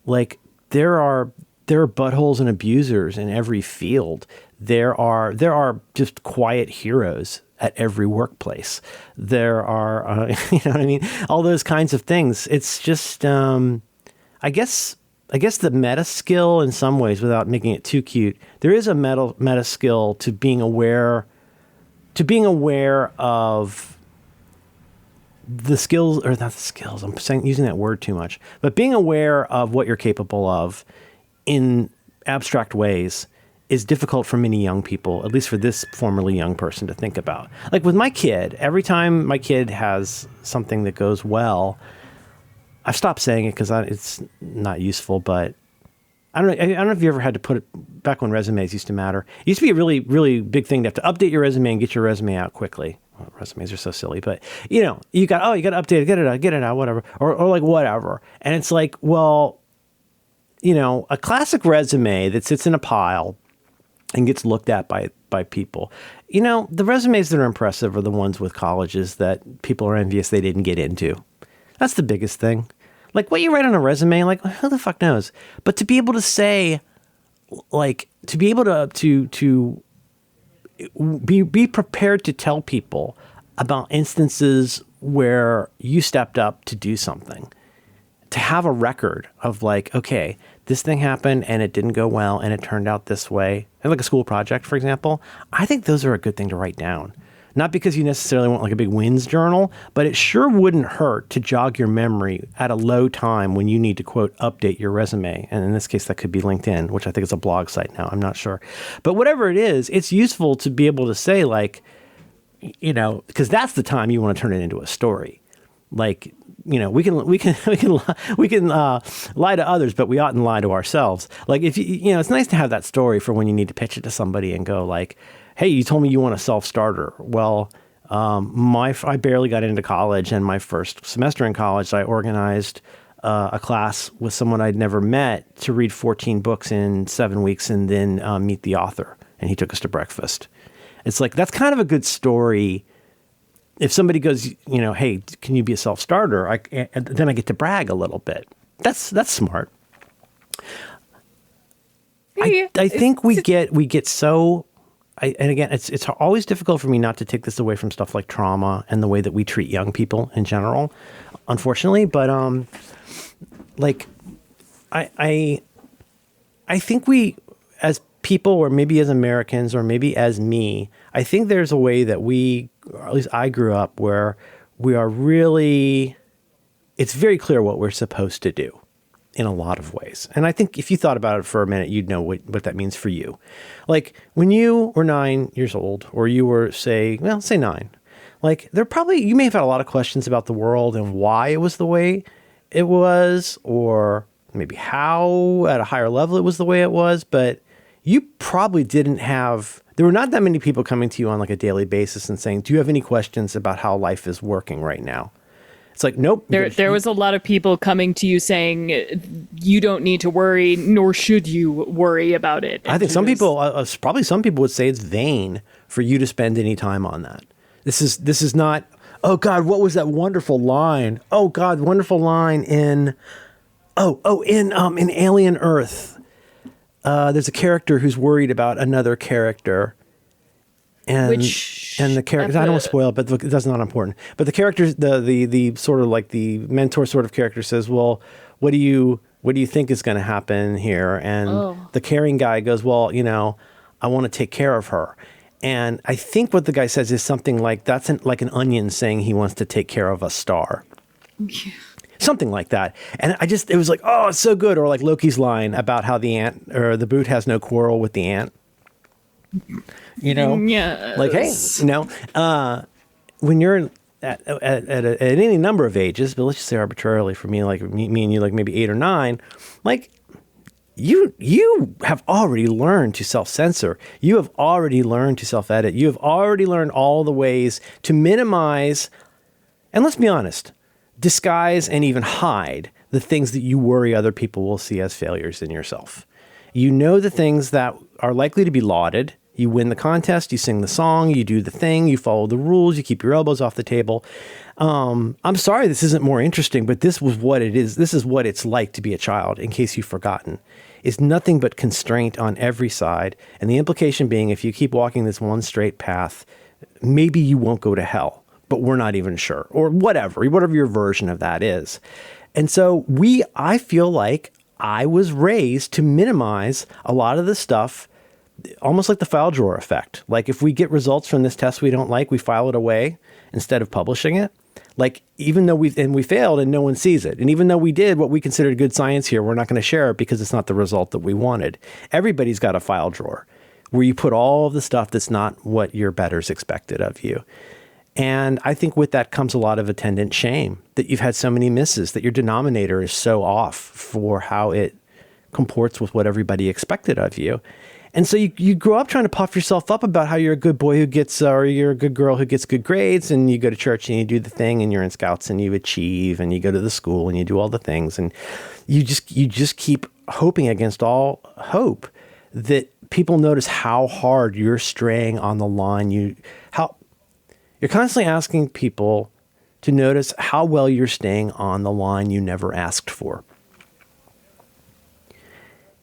Like there are buttholes and abusers in every field. There are just quiet heroes at every workplace. There are, you know what I mean? All those kinds of things. It's just, I guess the meta skill in some ways, without making it too cute, there is a meta skill to being aware of the skills, or not the skills, I'm using that word too much, but being aware of what you're capable of in abstract ways is difficult for many young people, at least for this formerly young person to think about. Like with my kid, every time my kid has something that goes well, I've stopped saying it because it's not useful, but I don't know if you ever had to put it back when resumes used to matter. It used to be a really, really big thing to have to update your resume and get your resume out quickly. Well, resumes are so silly, but you got to update it, get it out, whatever, or like whatever. And it's like, well, a classic resume that sits in a pile and gets looked at by people. The resumes that are impressive are the ones with colleges that people are envious they didn't get into. That's the biggest thing. Like what you write on a resume, like who the fuck knows? But to be able to say, like, to be able to be prepared to tell people about instances where you stepped up to do something, to have a record of like, okay, this thing happened and it didn't go well and it turned out this way. And like a school project, for example, I think those are a good thing to write down. Not because you necessarily want like a big wins journal, but it sure wouldn't hurt to jog your memory at a low time when you need to, quote, update your resume. And in this case, that could be LinkedIn, which I think is a blog site now. I'm not sure. But whatever it is, it's useful to be able to say like, because that's the time you want to turn it into a story. Like, we can lie to others, but we oughtn't lie to ourselves. Like if it's nice to have that story for when you need to pitch it to somebody and go like, hey, you told me you want a self-starter. Well, I barely got into college, and my first semester in college, I organized a class with someone I'd never met to read 14 books in 7 weeks and then meet the author. And he took us to breakfast. It's like, that's kind of a good story. If somebody goes, hey, can you be a self-starter? Then I get to brag a little bit. That's smart. I think we get so... and again, it's always difficult for me not to take this away from stuff like trauma and the way that we treat young people in general, unfortunately. But I think we, as people, or maybe as Americans, or maybe as me, I think there's a way that we, or at least I grew up, where we are really, it's very clear what we're supposed to do in a lot of ways. And I think if you thought about it for a minute, you'd know what that means for you. Like when you were 9 years old, or you were say 9, like you may have had a lot of questions about the world and why it was the way it was, or maybe how at a higher level it was the way it was, but you probably didn't have, there were not that many people coming to you on like a daily basis and saying, do you have any questions about how life is working right now? It's like, nope. There was a lot of people coming to you saying you don't need to worry, nor should you worry about it. I think some people, probably some people would say it's vain for you to spend any time on that. This is not, oh God, what was that wonderful line? Oh God, wonderful line in Alien Earth. There's a character who's worried about another character. And the character, I don't want to spoil it, but that's not important. But the character, the sort of like the mentor sort of character says, well, what do you think is going to happen here? And the caring guy goes, well, I want to take care of her. And I think what the guy says is something like, that's like an onion saying he wants to take care of a star. Yeah. Something like that. And it was like, oh, it's so good. Or like Loki's line about how the ant or the boot has no quarrel with the ant. Yes. Like, hey, when you're at any number of ages, but let's just say arbitrarily for me, like me and you, like maybe 8 or 9, like you have already learned to self-censor. You have already learned to self-edit. You have already learned all the ways to minimize, and let's be honest, disguise and even hide the things that you worry other people will see as failures in yourself. You know the things that are likely to be lauded. You win the contest, you sing the song, you do the thing, you follow the rules, you keep your elbows off the table. I'm sorry this isn't more interesting, but this was what it is. This is what it's like to be a child, in case you've forgotten. It's nothing but constraint on every side. And the implication being, if you keep walking this one straight path, maybe you won't go to hell, but we're not even sure. Or whatever your version of that is. And so I feel like I was raised to minimize a lot of the stuff, almost like the file drawer effect. Like if we get results from this test we don't like, we file it away instead of publishing it. Like even though we failed and no one sees it. And even though we did what we considered good science here, we're not going to share it because it's not the result that we wanted. Everybody's got a file drawer. where you put all of the stuff that's not what your betters expected of you. And I think with that comes a lot of attendant shame that you've had so many misses, that your denominator is so off for how it comports with what everybody expected of you. And so you grow up trying to puff yourself up about how you're a good boy who gets, or you're a good girl who gets good grades, and you go to church and you do the thing, and you're in scouts and you achieve, and you go to the school and you do all the things, and you just keep hoping against all hope that people notice how hard you're straying on the line. You're constantly asking people to notice how well you're staying on the line you never asked for.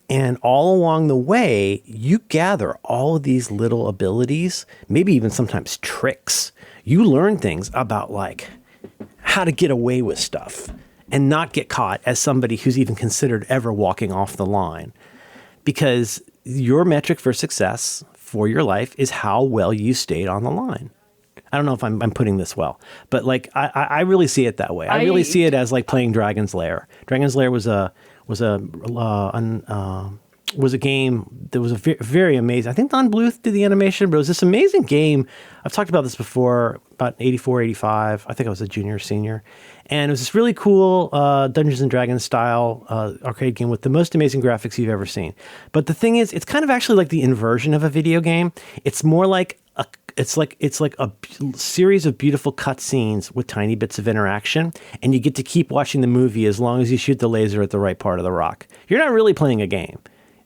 And all along the way, you gather all of these little abilities, maybe even sometimes tricks. You learn things about like how to get away with stuff and not get caught as somebody who's even considered ever walking off the line. Because your metric for success for your life is how well you stayed on the line. I don't know if I'm putting this well, but like I really see it that way. I really see it as like playing Dragon's Lair. Dragon's Lair was a game that was very amazing. I think Don Bluth did the animation, but it was this amazing game. I've talked about this before, about 84, 85. I think I was a junior or senior. And it was this really cool Dungeons & Dragons style arcade game with the most amazing graphics you've ever seen. But the thing is, it's kind of actually like the inversion of a video game. It's more like it's like a series of beautiful cutscenes with tiny bits of interaction, and you get to keep watching the movie as long as you shoot the laser at the right part of the rock. You're not really playing a game.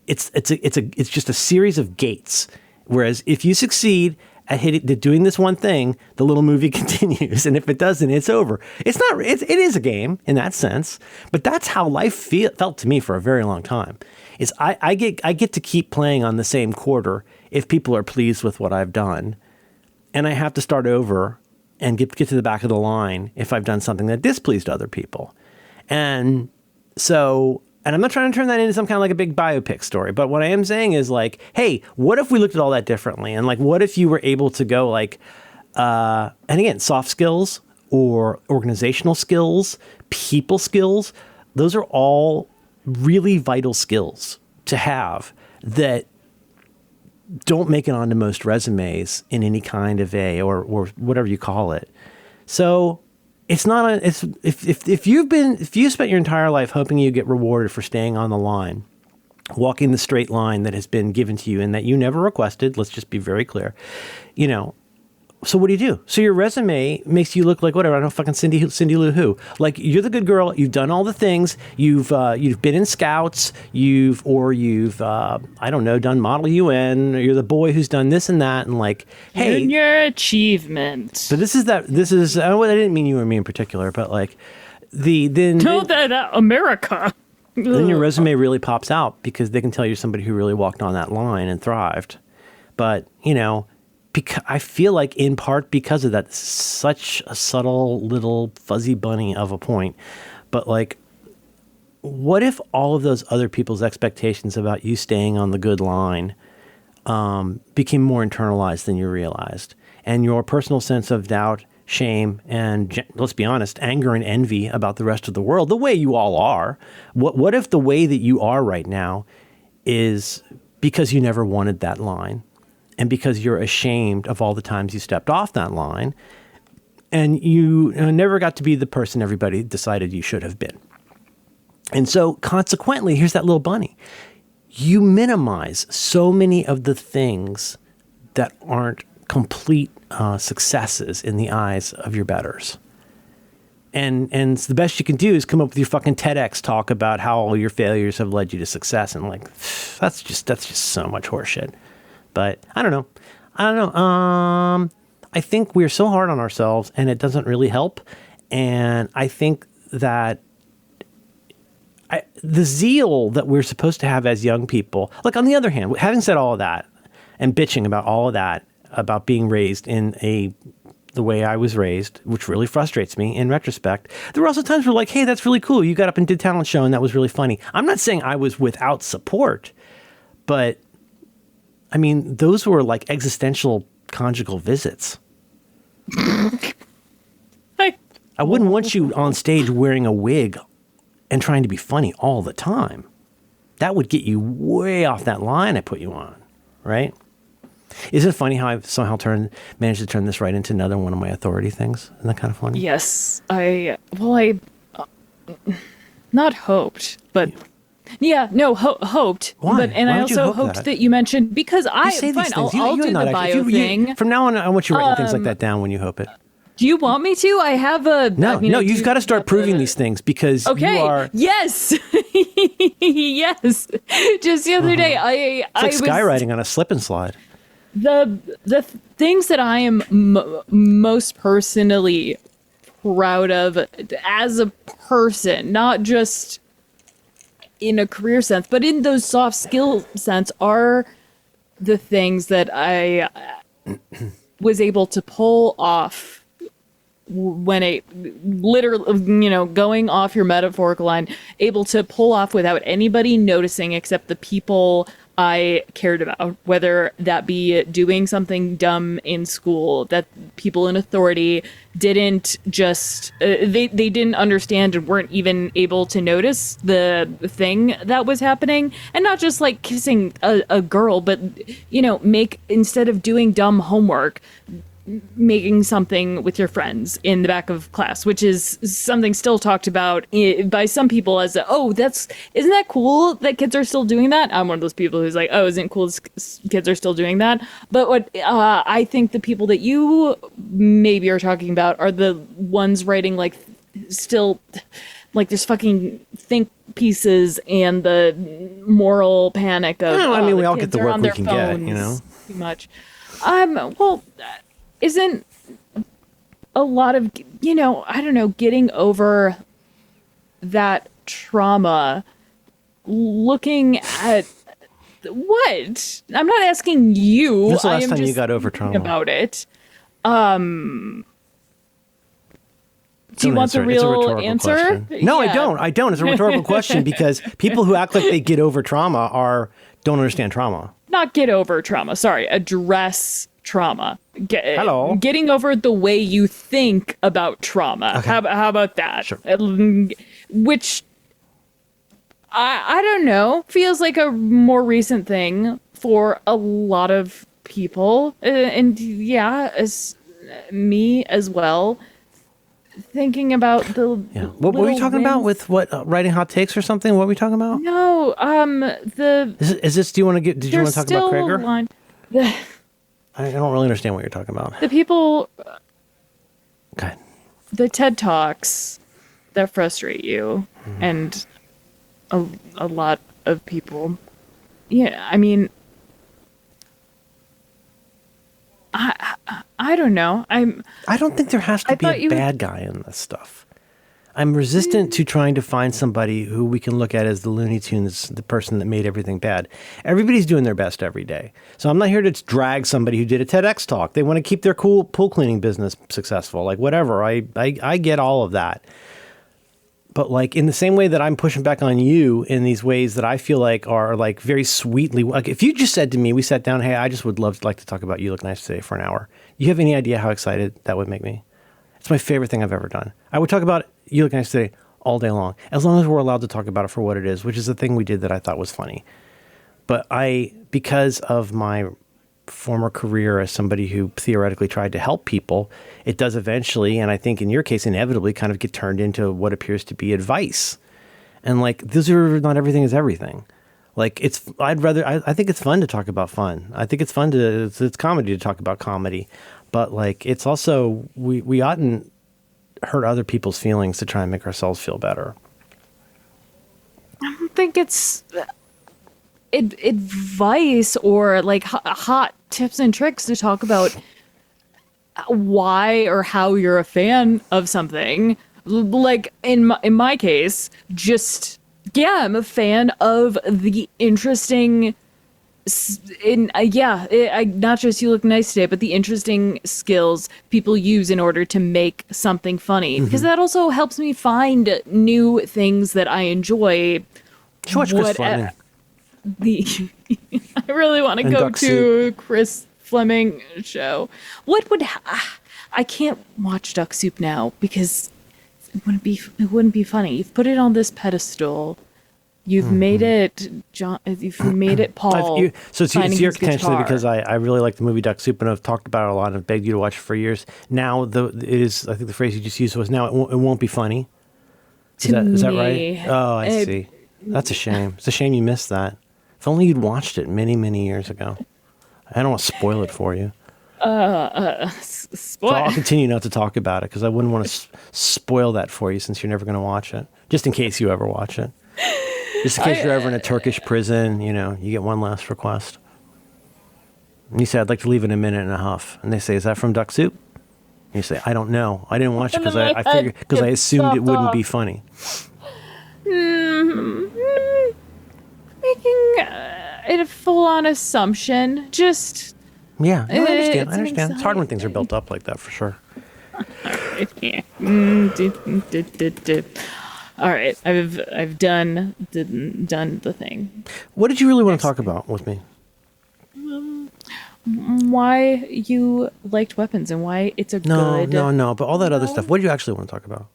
It's just a series of gates. Whereas if you succeed at doing this one thing, the little movie continues, and if it doesn't, it's over. It is a game in that sense, but that's how life felt to me for a very long time. Is I get to keep playing on the same quarter if people are pleased with what I've done. And I have to start over and get to the back of the line if I've done something that displeased other people. And I'm not trying to turn that into some kind of like a big biopic story, but what I am saying is like, hey, what if we looked at all that differently? And like, what if you were able to go like, and again, soft skills or organizational skills, people skills, those are all really vital skills to have that don't make it onto most resumes in any kind of or whatever you call it. So it's not if you spent your entire life hoping you get rewarded for staying on the line, walking the straight line that has been given to you and that you never requested, let's just be very clear, so what do? So your resume makes you look like whatever, I don't know, fucking Cindy Lou Who. Like, you're the good girl, you've done all the things, you've been in scouts, you've I don't know, done Model UN, or you're the boy who's done this and that, and like, hey, and your achievement. So this is I didn't mean you or me in particular, but like America. Then your resume really pops out because they can tell you're somebody who really walked on that line and thrived. But, because I feel like in part because of that, such a subtle little fuzzy bunny of a point. But like, what if all of those other people's expectations about you staying on the good line became more internalized than you realized? And your personal sense of doubt, shame, and let's be honest, anger and envy about the rest of the world, the way you all are. What if the way that you are right now is because you never wanted that line? And because you're ashamed of all the times you stepped off that line, and you never got to be the person everybody decided you should have been. And so consequently, here's that little bunny. You minimize so many of the things that aren't complete successes in the eyes of your betters. And the best you can do is come up with your fucking TEDx talk about how all your failures have led you to success. And like, that's just so much horseshit. But I don't know. I think we're so hard on ourselves and it doesn't really help. And I think that the zeal that we're supposed to have as young people, like on the other hand, having said all of that and bitching about all of that, about being raised in the way I was raised, which really frustrates me in retrospect, there were also times where like, hey, that's really cool. You got up and did talent show and that was really funny. I'm not saying I was without support, but I mean, those were like existential conjugal visits. I wouldn't want you on stage wearing a wig and trying to be funny all the time. That would get you way off that line I put you on, right? Isn't it funny how I've somehow managed to turn this right into another one of my authority things? Isn't that kind of funny? Yes, I not hoped, but yeah, no, hoped. Why? But and Why I would you also hope hoped that? that you mentioned because You say these I'll things. do the not bio thing. From now on, I want you writing things like that down when you hope it. Do you want me to? I have a No, I mean, no, I you've do got to start have proving a- these things because Okay. you are. Yes. Yes. Just the other day, It's like was skywriting on a slip and slide. the things that I am most personally proud of as a person, not just in a career sense, but in those soft skill sense, are the things that I was able to pull off when it literally, going off your metaphorical line, able to pull off without anybody noticing except the people I cared about, whether that be doing something dumb in school that people in authority didn't just, they didn't understand and weren't even able to notice the thing that was happening. And not just like kissing a girl, but, instead of doing dumb homework, making something with your friends in the back of class, which is something still talked about by some people as isn't that cool that kids are still doing that? I'm one of those people who's like, oh, isn't it cool kids are still doing that? But what I think the people that you maybe are talking about are the ones writing like still like there's fucking think pieces and the moral panic of No, I mean, we the all get kids the are work on we their can get, you know? phones too much. Well, isn't a lot of, I don't know, getting over that trauma, looking at what? I'm not asking you. When's the I last am time you just got over thinking trauma? about it. Do you Don't want the answer it. It's a real rhetorical answer? question. No, Yeah. I don't. It's a rhetorical question because people who act like they get over trauma don't understand trauma. Not get over trauma. Sorry, address trauma. Hello. Getting over the way you think about trauma. Okay. How about that? Sure. Which I don't know, feels like a more recent thing for a lot of people, and yeah, as me as well. Thinking about the Yeah. What were we talking about with writing hot takes or something? What were we talking about? No, Is this? Do you want to get? Did you want there's to talk about still Krager? one. I don't really understand what you're talking about. The people, Okay. the TED Talks that frustrate you, and a lot of people. Yeah, I mean, I don't know. I don't think there has to I be thought a you would- bad guy in this stuff. I'm resistant to trying to find somebody who we can look at as the Looney Tunes, the person that made everything bad. Everybody's doing their best every day. So I'm not here to drag somebody who did a TEDx talk. They want to keep their cool pool cleaning business successful. Like, whatever. I get all of that. But like in the same way that I'm pushing back on you in these ways that I feel like are like very sweetly, like if you just said to me, we sat down, hey, I just would like to talk about You Look Nice Today for an hour. You have any idea how excited that would make me? It's my favorite thing I've ever done. I would talk about You Look Nice Today all day long, as long as we're allowed to talk about it for what it is, which is the thing we did that I thought was funny. But because of my former career as somebody who theoretically tried to help people, it does eventually, and I think in your case, inevitably kind of get turned into what appears to be advice. And like, those are not everything is everything. Like I think it's fun to talk about fun. I think it's fun it's comedy to talk about comedy, but like, it's also, we oughtn't hurt other people's feelings to try and make ourselves feel better. I don't think it's advice or like hot tips and tricks to talk about why or how you're a fan of something. Like in my case, just I'm a fan of the interesting. Not just You Look Nice Today, but the interesting skills people use in order to make something funny, because that also helps me find new things that I enjoy. Should watch Chris Fleming. I really want to And go Duck to Soup. Chris Fleming show. What would I can't watch Duck Soup now because it wouldn't be funny. You've put it on this pedestal You've made it, John. You've made it, Paul. So it's finding your his potentially guitar. because I really like the movie Duck Soup and I've talked about it a lot and I've begged you to watch it for years. Now it is, I think the phrase you just used was now it won't be funny. Is that me, right? Oh, I see. That's a shame. It's a shame you missed that. If only you'd watched it many, many years ago. I don't want to spoil it for you. So I'll continue not to talk about it because I wouldn't want to spoil that for you since you're never going to watch it. Just in case you ever watch it. Just in case you're ever in a Turkish prison, you get one last request. And you say, I'd like to leave in a minute and a half. And they say, is that from Duck Soup? And you say, I don't know. I didn't watch it because I figured because I assumed it wouldn't be funny. Making it a full-on assumption. Just Yeah, no, I understand. It's an It's hard when things are built up like that, for sure. All right, I've done the thing. What did you really want to talk about with me? Why you liked Weapons and why it's a good. No. But all that other stuff. What did you actually want to talk about?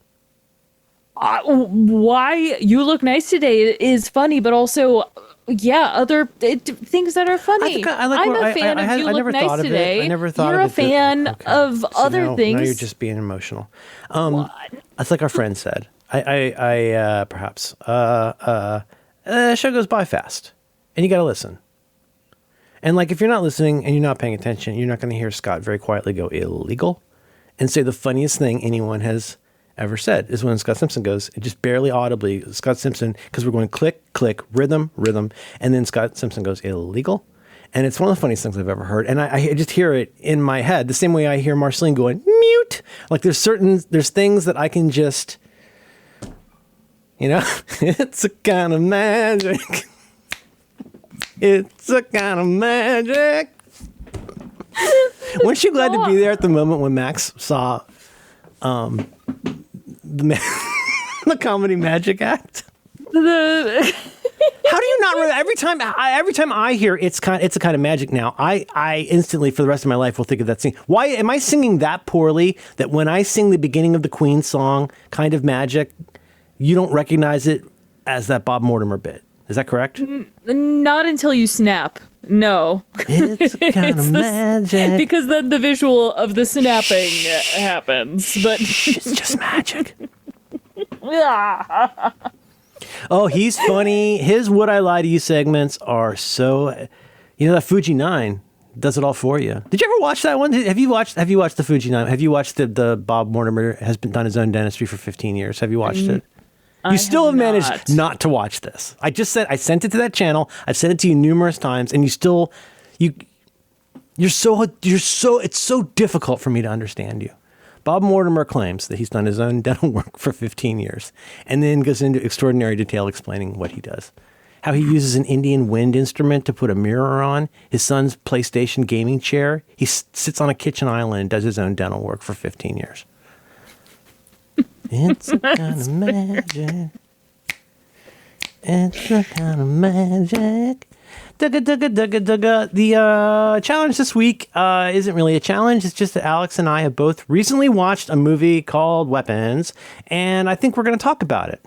Why you look nice today is funny, but also, other things that are funny. I'm a fan of you look nice today. I never thought You're of a fan of So other things. Now you're just being emotional. That's like our friend said. Perhaps. The show goes by fast, and you got to listen. And like, if you're not listening and you're not paying attention, you're not going to hear Scott very quietly go illegal and say the funniest thing anyone has ever said is when Scott Simpson goes, just barely audibly, Scott Simpson, because we're going click, click, rhythm, and then Scott Simpson goes illegal. And it's one of the funniest things I've ever heard. And I just hear it in my head the same way I hear Marceline going, mute. Like there's things that I can just, it's a kind of magic. It's a kind of magic. Weren't you glad to be there at the moment when Max saw the comedy magic act? How do you not remember? Every time I hear it's a kind of magic now, I instantly for the rest of my life will think of that scene. Why am I singing that poorly that when I sing the beginning of the Queen song, Kind of Magic, you don't recognize it as that Bob Mortimer bit? Is that correct? Not until you snap. No. It's a kind of magic. Because then the visual of the snapping happens. But it's just magic. Oh, he's funny. His Would I Lie to You segments are so... that Fuji 9 does it all for you. Did you ever watch that one? Have you watched the Fuji 9? Have you watched the Bob Mortimer has been done his own dentistry for 15 years? Have you watched it? You still have managed not to watch this. I sent it to that channel. I've sent it to you numerous times, and it's so it's so difficult for me to understand you. Bob Mortimer claims that he's done his own dental work for 15 years, and then goes into extraordinary detail explaining what he does. How he uses an Indian wind instrument to put a mirror on his son's PlayStation gaming chair. He sits on a kitchen island and does his own dental work for 15 years. It's a kind of magic. It's a kind of magic. The challenge this week isn't really a challenge. It's just that Alex and I have both recently watched a movie called Weapons, and I think we're going to talk about it.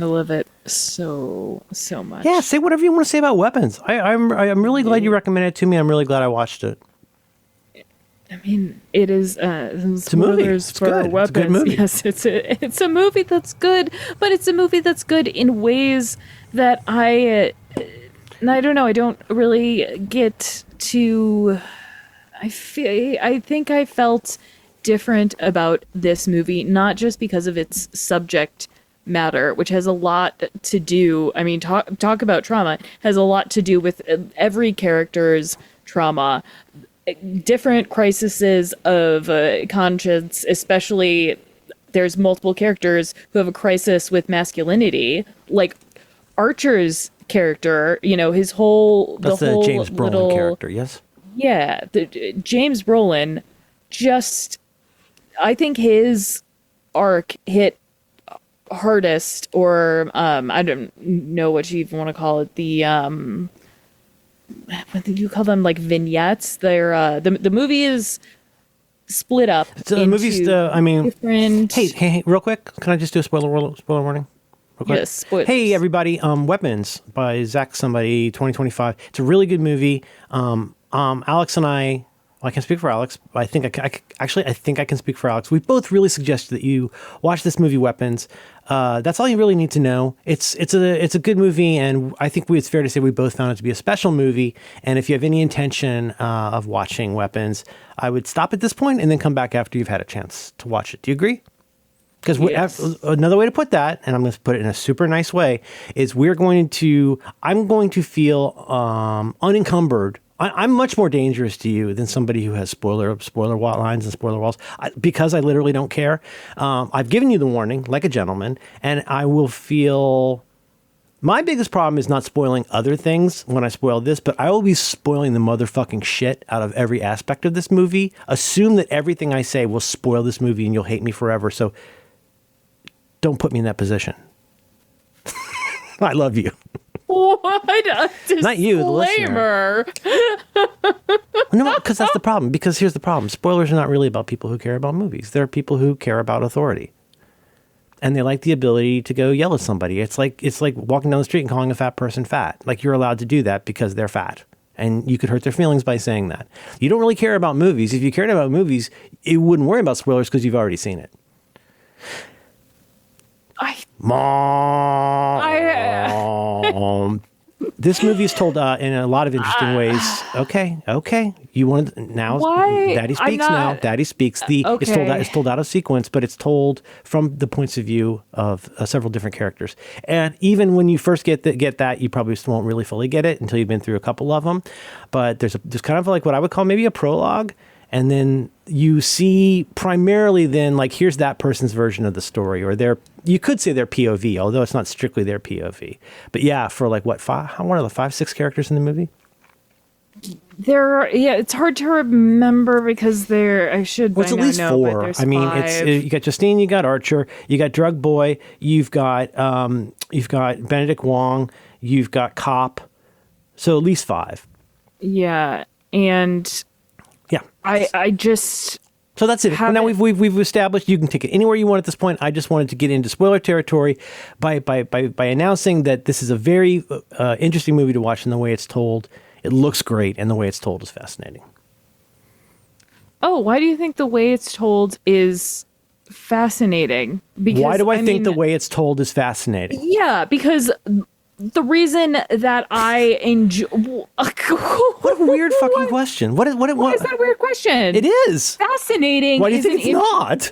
I love it so much. Yeah, say whatever you want to say about Weapons. I'm really glad you recommended it to me. I'm really glad I watched it. I mean, it is it's a movie. It's for good. Weapons. It's a good movie. Yes, it's a movie that's good, but it's a movie that's good in ways that I don't know. I don't really get to. I think I felt different about this movie, not just because of its subject matter, which has a lot to do. I mean, talk about trauma, has a lot to do with every character's trauma. Different crises of conscience, especially there's multiple characters who have a crisis with masculinity, like Archer's character, his whole That's the James Brolin character, yes? Yeah, James Brolin, I think his arc hit hardest, or I don't know what you even want to call it, what do you call them, like vignettes? They're the movie is split up. So the movie's different. Hey, real quick, can I just do a spoiler warning? real quick? Yes, spoilers. Hey, everybody. Weapons by Zack Somebody, 2025. It's a really good movie. Alex and I, well, I can speak for Alex. But I think I think I can speak for Alex. We both really suggest that you watch this movie, Weapons. That's all you really need to know. It's a good movie, and I think it's fair to say we both found it to be a special movie. And if you have any intention of watching Weapons, I would stop at this point and then come back after you've had a chance to watch it. Do you agree? Because Yes. another way to put that, and I'm going to put it in a super nice way, is I'm going to feel unencumbered. I'm much more dangerous to you than somebody who has spoiler lines and spoiler walls, because I literally don't care. I've given you the warning like a gentleman, and I will feel. My biggest problem is not spoiling other things when I spoil this, but I will be spoiling the motherfucking shit out of every aspect of this movie. Assume that everything I say will spoil this movie and you'll hate me forever. So don't put me in that position. I love you. What a Not you, the listener. disclaimer. No, because that's the problem. Because here's the problem. Spoilers are not really about people who care about movies. They're people who care about authority. And they like the ability to go yell at somebody. It's like walking down the street and calling a fat person fat. Like, you're allowed to do that because they're fat. And you could hurt their feelings by saying that. You don't really care about movies. If you cared about movies, you wouldn't worry about spoilers because you've already seen it. Mom. This movie is told in a lot of interesting ways. Okay. You want now? Why? Daddy I'm speaks now. not- Daddy speaks. It's told out of sequence, but it's told from the points of view of several different characters. And even when you first get that, you probably still won't really fully get it until you've been through a couple of them. But there's kind of like what I would call maybe a prologue. And then you see primarily then, like, here's that person's version of the story, or you could say their POV, although it's not strictly their POV. But yeah, for like what are the 5-6 characters in the movie? It's hard to remember because I should. Well, it's by at now least know, but 4. there's I mean, 5. you got Justine, you got Archer, you got Drug Boy, you've got Benedict Wong, you've got Cop, so at least 5. Yeah, and Yeah. I just. So that's it. Now we've established you can take it anywhere you want at this point. I just wanted to get into spoiler territory by announcing that this is a very interesting movie to watch in the way it's told. It looks great, and the way it's told is fascinating. Oh, why do you think the way it's told is fascinating? Because Why do I think the mean, way it's told is fascinating? Yeah, because the reason that I enjoy. What a weird fucking question. What Why is that a weird question? It is. Fascinating. Why do you think it's not?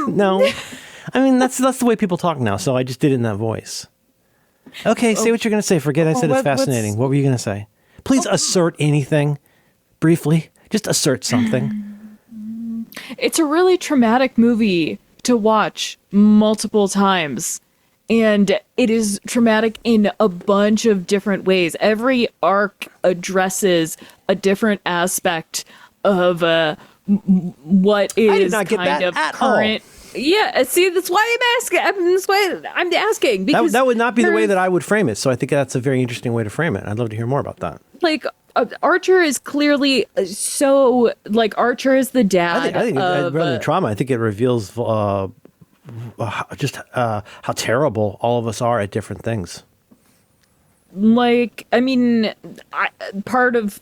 No. I mean, that's the way people talk now, so I just did it in that voice. Okay, say what you're going to say. Forget I said it's fascinating. What were you going to say? Please assert anything briefly. Just assert something. It's a really traumatic movie to watch multiple times. And it is traumatic in a bunch of different ways. Every arc addresses a different aspect of what is I did not get kind that of at all. current. Yeah, see, that's why I'm asking. That's why I'm asking, because That would not be the way there's, that I would frame it. So I think that's a very interesting way to frame it. I'd love to hear more about that. like Archer is clearly so like Archer is the dad. I think of, rather than trauma, I think it reveals just how terrible all of us are at different things. like I mean, part of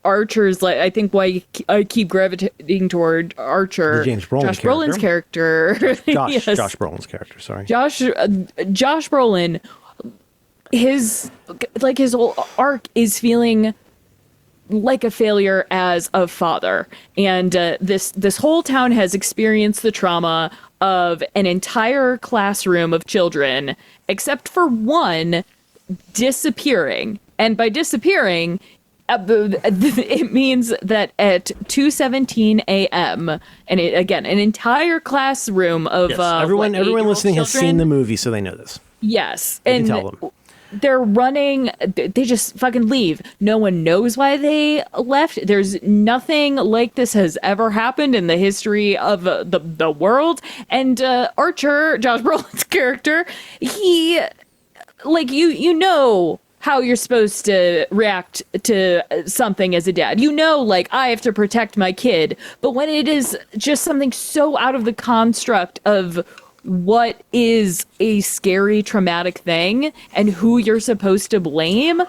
Archer's like I think why I keep gravitating toward Archer, The James Brolin Josh Brolin's character. Josh Yes. Brolin's character. Sorry. Josh Brolin, his whole arc is feeling like a failure as a father, and this whole town has experienced the trauma of an entire classroom of children, except for one, disappearing. And by disappearing, it means that at 2:17 a.m. and again, an entire classroom of Yes. Everyone listening has seen the movie, so they know this. Yes, You and can tell them. they're running. They just fucking leave. No one knows why they left. There's nothing like this has ever happened in the history of the world. And Archer, Josh Brolin's character, he like you know how you're supposed to react to something as a dad. You know, like, I have to protect my kid. But when it is just something so out of the construct of what is a scary, traumatic thing and who you're supposed to blame.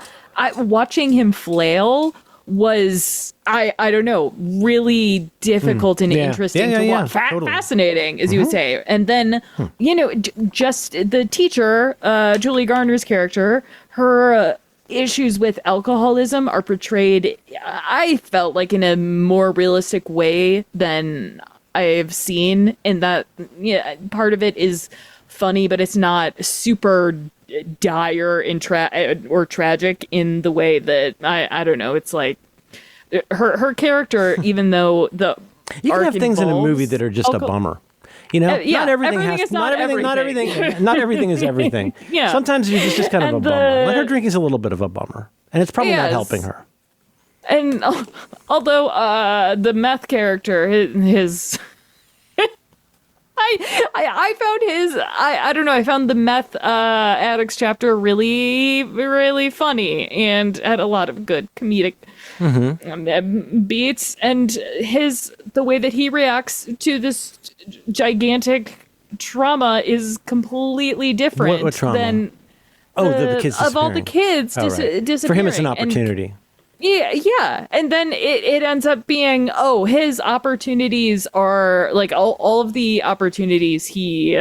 Watching him flail was, I don't know, really difficult and interesting to watch. Totally. Fascinating, as you would say. And then, just the teacher, Julie Garner's character, her issues with alcoholism are portrayed, I felt like, in a more realistic way than I've seen. And that, part of it is funny, but it's not super dire and or tragic in the way that I don't know. It's like her character, even though the you can arc have things in a involves movie that are just a bummer. Not everything is not everything is everything. Yeah. Sometimes it's just kind of a bummer. Like her drinking's a little bit of a bummer, and it's probably not helping her. And although the meth character, his I found his, I don't know, I found the meth addicts chapter really, really funny and had a lot of good comedic beats, and the way that he reacts to this gigantic trauma is completely different what trauma? Than the kids of all the kids disappearing. For him, it's an opportunity. Yeah. And then it ends up being, his opportunities are like all of the opportunities he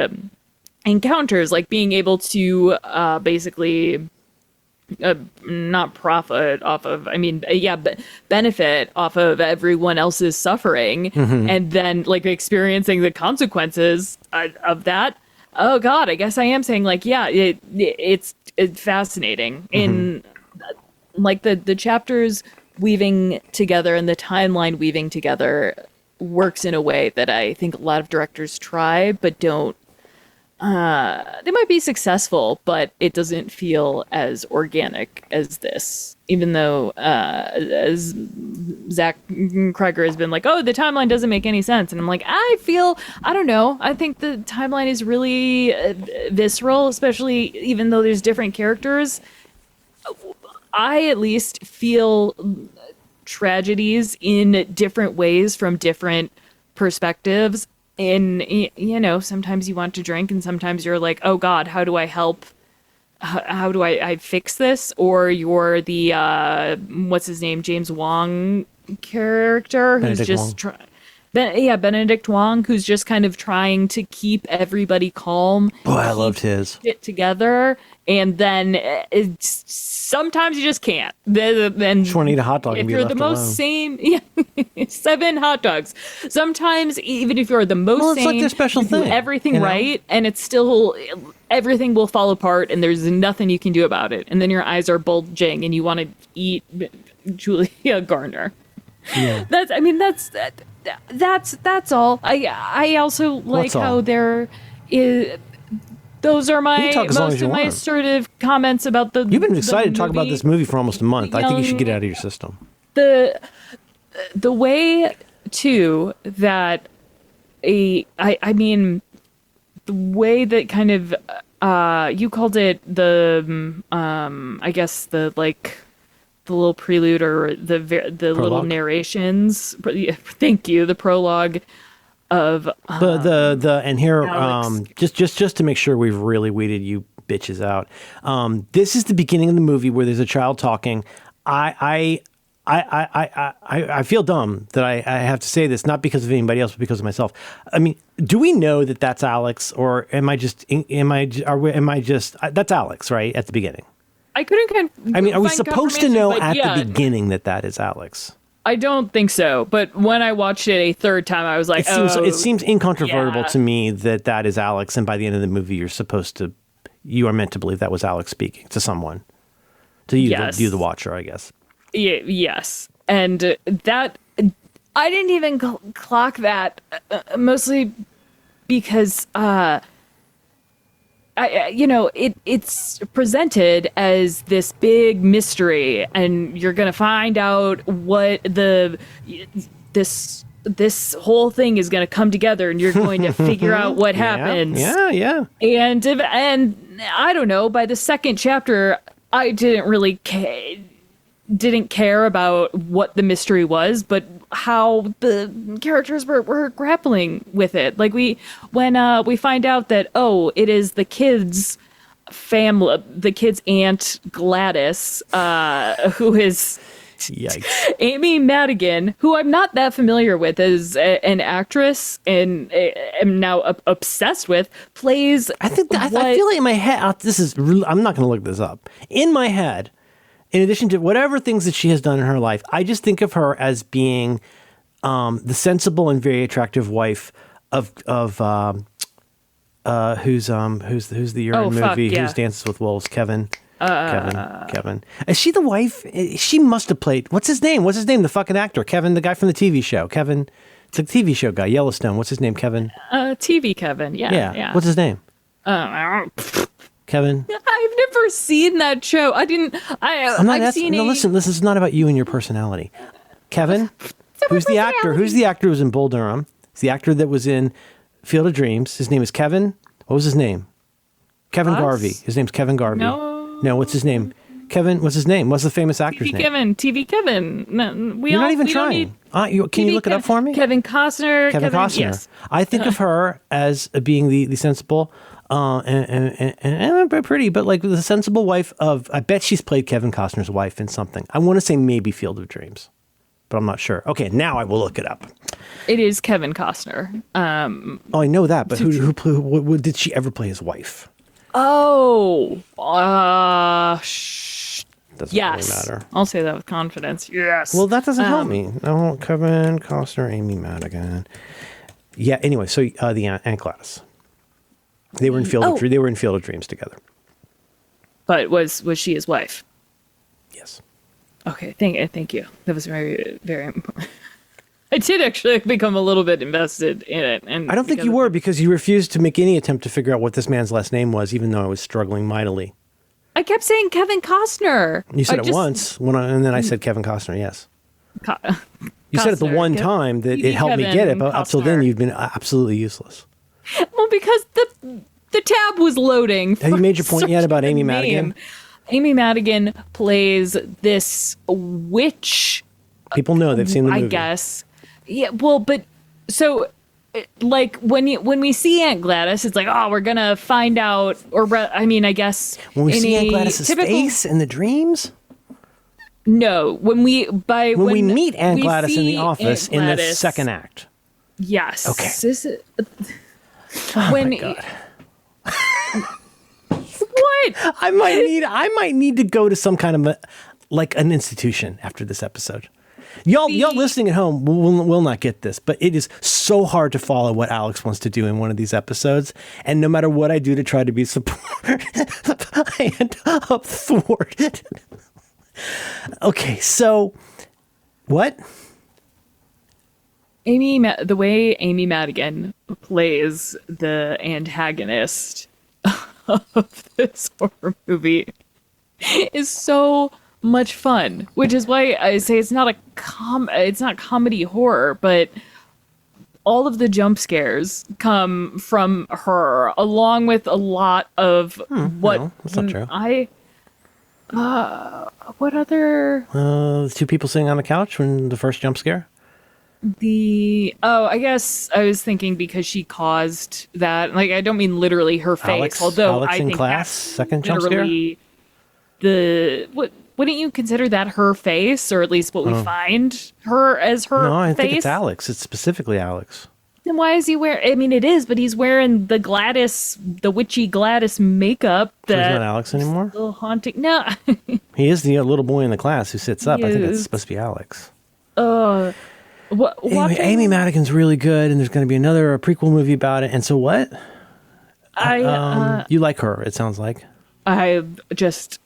encounters, like being able to basically not profit off of, but benefit off of everyone else's suffering, and then like experiencing the consequences of that. Oh God, I guess I am saying like, it's fascinating in like the chapters weaving together and the timeline weaving together works in a way that I think a lot of directors try, but don't. They might be successful, but it doesn't feel as organic as this. Even though, as Zach Kreger has been like, the timeline doesn't make any sense. And I'm like, I don't know. I think the timeline is really visceral, especially even though there's different characters. I at least feel tragedies in different ways from different perspectives. And, sometimes you want to drink and sometimes you're like, oh God, how do I help? How do I fix this? Or you're the, what's his name? James Wong character who's Benedict Wong, who's just kind of trying to keep everybody calm. Boy, I loved his. Get together. And then sometimes you just can't. Then just want to eat a hot dog. If you're the most sane, 7 hot dogs. Sometimes even if you're the most sane, like their special you do thing, everything right, and it's still everything will fall apart, and there's nothing you can do about it. And then your eyes are bulging, and you want to eat Julia Garner. Yeah. That's all. I also like how there is. Those are most of my assertive comments about the. You've been excited to talk about this movie for almost a month. I think you should get it out of your system. The way too that the way that kind of you called it the I guess the little prelude or the little narrations. Thank you. The prologue. Of and here just to make sure we've really weeded you bitches out. This is the beginning of the movie where there's a child talking. I feel dumb that I have to say this, not because of anybody else, but because of myself. I mean, do we know that that's Alex, or am I just that's Alex, right, at the beginning? I couldn't. Are we supposed to know at the beginning that is Alex? I don't think so, but when I watched it a third time, I was like, it seems incontrovertible to me that is Alex, and by the end of the movie, you are meant to believe that was Alex speaking to someone, to you, the watcher, I guess. Yes, and that I didn't even clock that, mostly because it's presented as this big mystery, and you're gonna find out what this whole thing is gonna come together, and you're going to figure out what happens. Yeah. And I don't know. By the second chapter, I didn't really didn't care about what the mystery was, but how the characters were grappling with it. Like when we find out that, oh, it is the kids' family, the kid's aunt Gladys, who is Yikes. Amy Madigan, who I'm not that familiar with as an actress and am now obsessed with, plays. I feel like in my head, I'm not going to look this up. In my head, in addition to whatever things that she has done in her life, I just think of her as being the sensible and very attractive wife of who's the urine movie, yeah. Who's Dances with Wolves, Kevin. Kevin. Is she the wife? She must have played. What's his name? The fucking actor. Kevin, the guy from the TV show. Kevin, it's a TV show guy. Yellowstone. What's his name? Kevin. TV Kevin. Yeah. What's his name? Kevin. I've never seen that show. Listen, this is not about you and your personality. Kevin, who's the actor? Who's the actor who was in Bull Durham? He's the actor that was in Field of Dreams. His name is Kevin. What was his name? Kevin Garvey. His name's Kevin Garvey. No, what's his name? Kevin, what's his name? What's the famous actor's name? TV Kevin. No, You're not even trying. Can you look it up for me? Kevin Costner. Kevin Costner. Yes. I think of her as being the sensible and pretty, but like the sensible wife of. I bet she's played Kevin Costner's wife in something. I want to say maybe Field of Dreams, but I'm not sure. Okay, now I will look it up. It is Kevin Costner. I know that, but who did she ever play his wife? Oh, Doesn't yes. really matter. I'll say that with confidence. Yes. Well, that doesn't help me. Oh, Kevin Costner, Amy Madigan. Yeah. Anyway, so the Aunt Gladys. They were in Field of Dreams together. But was she his wife? Yes. Okay. Thank you. That was very, very important. I did actually become a little bit invested in it. And I don't think you were, because you refused to make any attempt to figure out what this man's last name was, even though I was struggling mightily. I kept saying Kevin Costner. You said it once, and then I said Kevin Costner, yes. You said it the one time that it helped me get it, but up till then you've been absolutely useless. Well, because the tab was loading. Have you made your point yet about Amy Madigan? Amy Madigan plays this witch. People know, they've seen the movie. I guess. Yeah, well, but so like when we see Aunt Gladys, it's like, oh, we're gonna find out, I guess when we see Aunt Gladys's face in the dreams. No, when we meet Aunt Gladys in the office in the second act. Yes. Okay. Oh my God. What? I might need to go to some kind of an institution after this episode. Y'all listening at home will not get this, but it is so hard to follow what Alex wants to do in one of these episodes. And no matter what I do to try to be supportive, I end up thwarted. Okay, so what? The way Amy Madigan plays the antagonist of this horror movie is so much fun, which is why I say it's not comedy horror, but all of the jump scares come from her, along with a lot of No, that's not true. What other? The two people sitting on the couch when the first jump scare. I guess I was thinking because she caused that. Like, I don't mean literally her face, although Alex I in think class, second jump scare. Wouldn't you consider that her face, or at least what we find her as her face? No, I think it's Alex. It's specifically Alex. Then why is he wearing? I mean, it is, but he's wearing the witchy Gladys makeup. So he's not Alex anymore? Still haunting. No. He is the little boy in the class who sits up. I think it's supposed to be Alex. Anyway, Amy Madigan's really good, and there's going to be another prequel movie about it. And so what? You like her, it sounds like. I just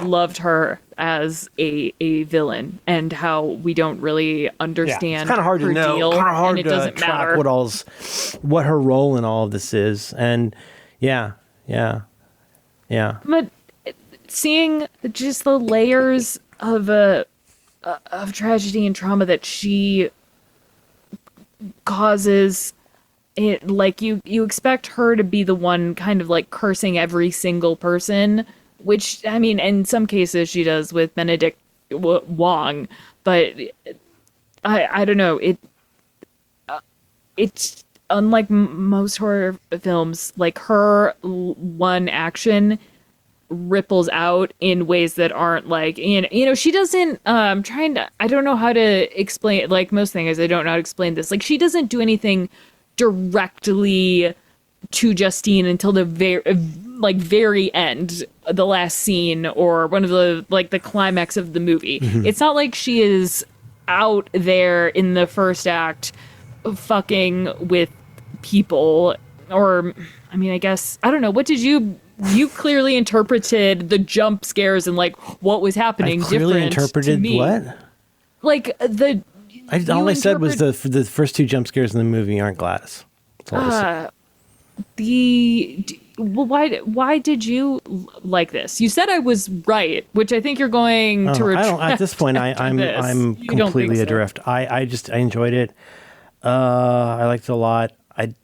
loved her as a villain, and how we don't really understand. It's kind of hard to know. Kind of hard to track what her role in all of this is, and yeah. But seeing just the layers of tragedy and trauma that she causes, it, like you expect her to be the one kind of like cursing every single person, which, I mean, in some cases she does with Benedict Wong, but I don't know. It's unlike most horror films. Like her one action ripples out in ways that aren't like, she doesn't trying to, I don't know how to explain it. Like most things, I don't know how to explain this. Like she doesn't do anything directly to Justine until the very end, the last scene or one of the like the climax of the movie. It's not like she is out there in the first act fucking with people. Or I mean, I guess I don't know, what did you clearly interpreted the jump scares and like what was happening. I clearly different interpreted to me. what? Like All I said was the first two jump scares in the movie aren't Gladys. That's all I said. Why did you like this? You said I was right, which I think you're going to retract. I don't. At this point, I'm You don't completely think so? adrift. I enjoyed it. I liked it a lot.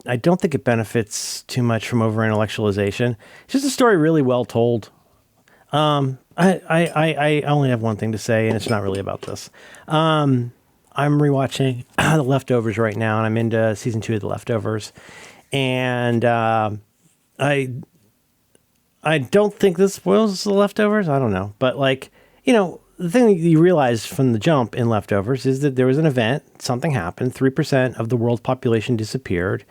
I don't think it benefits too much from over intellectualization. It's just a story really well told. I only have one thing to say, and it's not really about this. I'm rewatching The Leftovers right now, and I'm into season 2 of The Leftovers, and I don't think this spoils The Leftovers. I don't know, but like the thing that you realize from the jump in Leftovers is that there was an event, something happened, 3% of the world's population disappeared.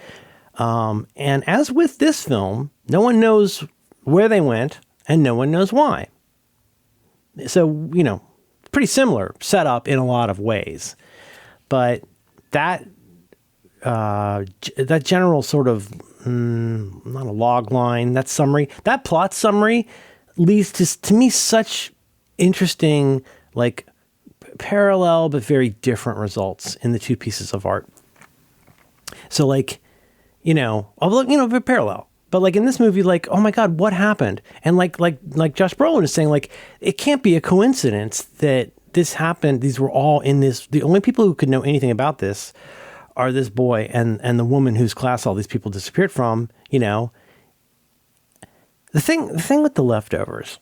And as with this film, no one knows where they went and no one knows why. So, pretty similar setup in a lot of ways. But that general sort of, not a log line, that summary, that plot summary leads to me such interesting, like parallel but very different results in the two pieces of art. So like, although very parallel, but like in this movie, like, oh my God, what happened? And like Josh Brolin is saying, like, it can't be a coincidence that this happened. These were all in this. The only people who could know anything about this are this boy and the woman whose class all these people disappeared from. The thing with The Leftovers.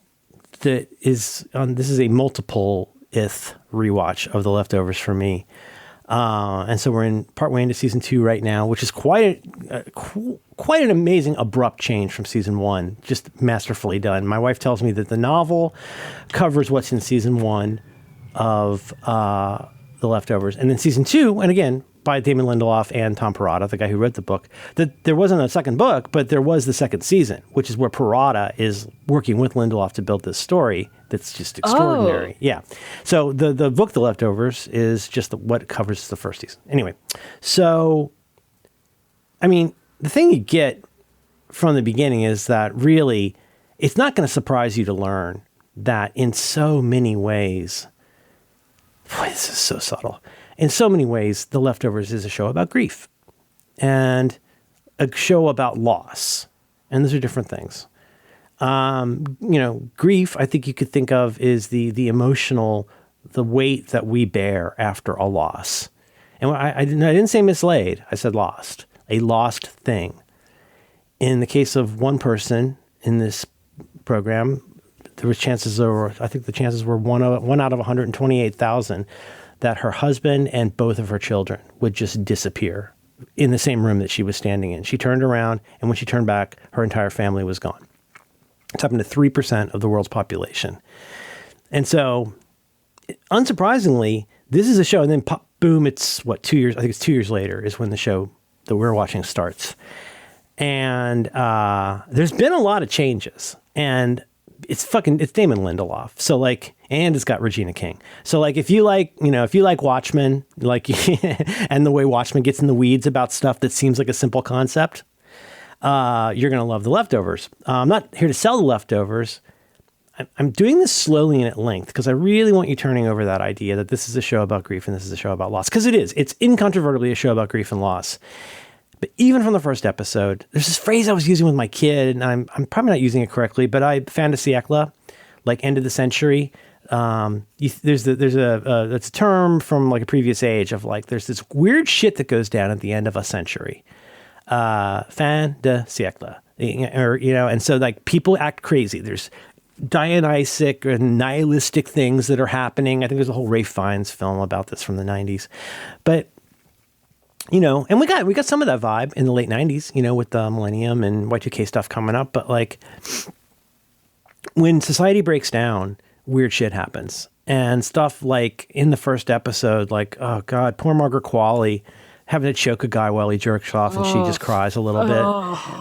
That is this is a multiple-ith rewatch of The Leftovers for me, and so we're in partway into season 2 right now, which is quite an amazing abrupt change from season 1, just masterfully done. My wife tells me that the novel covers what's in season 1 of The Leftovers, and then season 2, and again by Damon Lindelof and Tom Perrotta, the guy who wrote the book, that there wasn't a second book, but there was the second season, which is where Perrotta is working with Lindelof to build this story that's just extraordinary. Oh. Yeah. So the book, The Leftovers, is just what covers the first season. Anyway, so, I mean, the thing you get from the beginning is that really, it's not going to surprise you to learn that in so many ways, boy, this is so subtle. In so many ways, The Leftovers is a show about grief and a show about loss. And those are different things. Grief, I think you could think of is the emotional, the weight that we bear after a loss. And I didn't say mislaid. I said lost, a lost thing. In the case of one person in this program, there was chances over, I think the chances were one out of 128,000 that her husband and both of her children would just disappear in the same room that she was standing in. She turned around, and when she turned back, her entire family was gone. It's happened to 3% of the world's population. And so, unsurprisingly, this is a show, and then pop, boom, it's 2 years, I think it's 2 years later is when the show that we're watching starts. And there's been a lot of changes, and it's Damon Lindelof. So like, and it's got Regina King. So like, if you like Watchmen, like, and the way Watchmen gets in the weeds about stuff that seems like a simple concept, you're going to love The Leftovers. I'm not here to sell The Leftovers. I'm doing this slowly and at length because I really want you turning over that idea that this is a show about grief and this is a show about loss. Because it is. It's incontrovertibly a show about grief and loss. But even from the first episode, there's this phrase I was using with my kid, and I'm probably not using it correctly, but fin de siècle, like end of the century. There's a term from like a previous age of like, there's this weird shit that goes down at the end of a century. Fin de siècle, and so like people act crazy. There's Dionysic and nihilistic things that are happening. I think there's a whole Ralph Fiennes film about this from the 90s. But, and we got some of that vibe in the late 90s, with the Millennium and Y2K stuff coming up. But like when society breaks down, weird shit happens. And stuff like in the first episode, like, oh God, poor Margaret Qualley having to choke a guy while he jerks off and she just cries a little bit.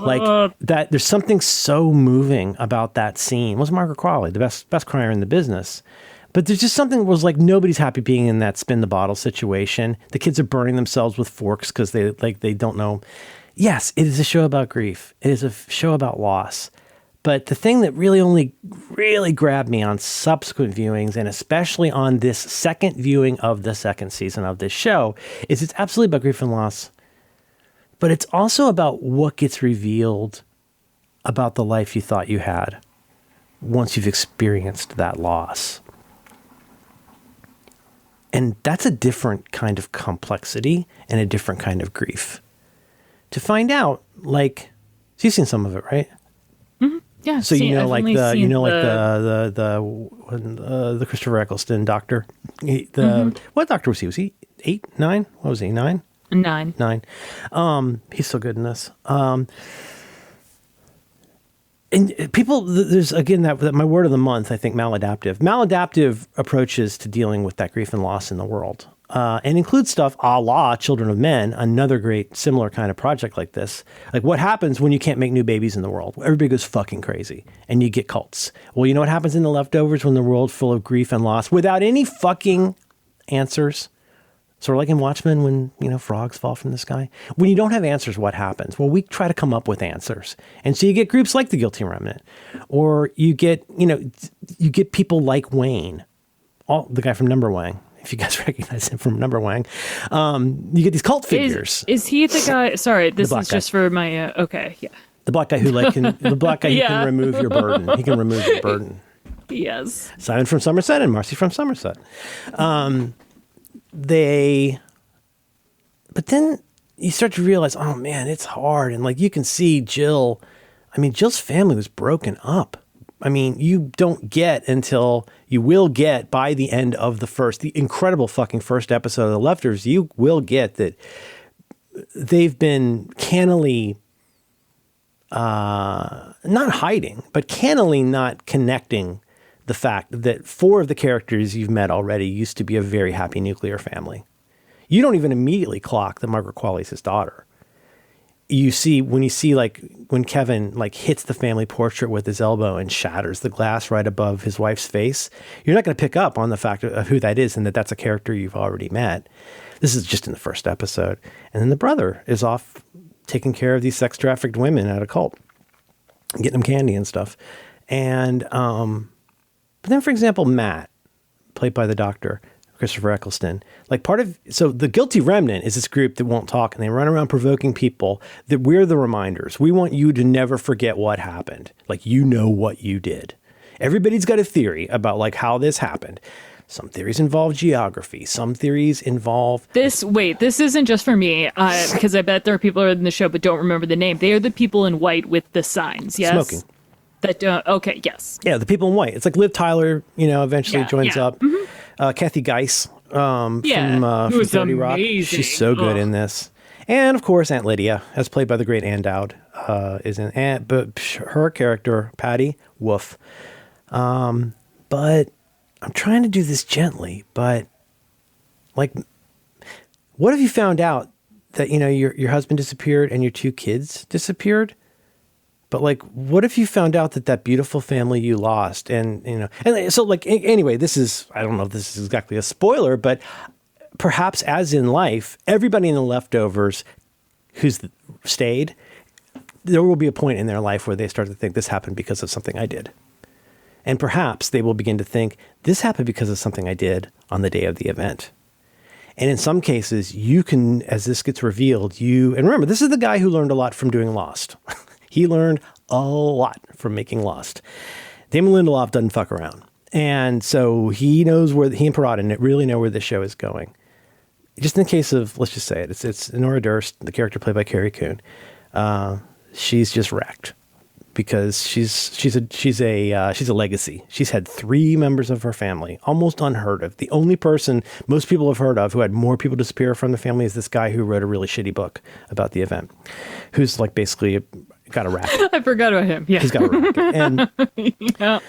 Like that, there's something so moving about that scene. It was Margaret Qualley, the best crier in the business. But there's just something that was like, nobody's happy being in that spin the bottle situation. The kids are burning themselves with forks because they don't know. Yes, it is a show about grief. It is a show about loss. But the thing that really grabbed me on subsequent viewings, and especially on this second viewing of the second season of this show, is it's absolutely about grief and loss. But it's also about what gets revealed about the life you thought you had once you've experienced that loss. And that's a different kind of complexity and a different kind of grief. To find out, like, so you've seen some of it, right? Mm-hmm. Yeah. So the Christopher Eccleston doctor. What doctor was he? Was he 8, 9? What was he? 9? 9. 9. He's so good in this. And people, there's again that my word of the month. I think maladaptive approaches to dealing with that grief and loss in the world. And includes stuff a la Children of Men, another great similar kind of project like this. Like what happens when you can't make new babies in the world? Everybody goes fucking crazy and you get cults. Well, you know what happens in The Leftovers when the world's full of grief and loss without any fucking answers? Sort of like in Watchmen when, frogs fall from the sky. When you don't have answers, what happens? Well, we try to come up with answers. And so you get groups like the Guilty Remnant, or you get people like Wayne, the guy from Number Wang. If you guys recognize him from Number Wang, you get these cult figures. Is he the guy? Sorry, this is just for my. Okay, yeah. The black guy who can remove your burden. He can remove your burden. Yes. Simon from Somerset and Marcy from Somerset. But then you start to realize, oh man, it's hard, and like you can see Jill. I mean, Jill's family was broken up. I mean, you don't get until you will get by the end of the incredible fucking first episode of The Leftovers, you will get that they've been cannily, not hiding, but cannily not connecting the fact that 4 of the characters you've met already used to be a very happy nuclear family. You don't even immediately clock that Margaret Qualley's his daughter. When Kevin hits the family portrait with his elbow and shatters the glass right above his wife's face, you're not going to pick up on the fact of who that is and that that's a character you've already met. This is just in the first episode. And then the brother is off taking care of these sex trafficked women at a cult, getting them candy and stuff. And, but then, for example, Matt, played by the doctor, Christopher Eccleston, so the Guilty Remnant is this group that won't talk and they run around provoking people that we're the reminders. We want you to never forget what happened. Like, what you did. Everybody's got a theory about how this happened. Some theories involve geography. Some theories involve this. Wait, this isn't just for me because I bet there are people in the show but don't remember the name. They are the people in white with the signs. Yes. Smoking. Okay. Yes. Yeah, the people in white. It's like Liv Tyler. Eventually joins up. Mm-hmm. Kathy Geis from 30 Rock. She's so good in this. And, of course, Aunt Lydia, as played by the great Ann Dowd, is in Aunt. But her character, Patty, woof. But I'm trying to do this gently. But, what if you found out that, your husband disappeared and your 2 kids disappeared? But what if you found out that beautiful family you lost and so anyway, this is, I don't know if this is exactly a spoiler, but perhaps as in life, everybody in The Leftovers who's stayed, there will be a point in their life where they start to think this happened because of something I did. And perhaps they will begin to think this happened because of something I did on the day of the event. And in some cases, you can, as this gets revealed, and remember, this is the guy who learned a lot from doing Lost. He learned a lot from making Lost. Damon Lindelof doesn't fuck around. And so he knows he and Perrotta really know where this show is going. Just in the case of, let's just say it's Nora Durst, the character played by Carrie Coon. She's just wrecked. because she's a legacy. She's had 3 members of her family, almost unheard of. The only person most people have heard of who had more people disappear from the family is this guy who wrote a really shitty book about the event, who's like basically got a racket. I forgot about him. Yeah. He's got a racket. And Yeah.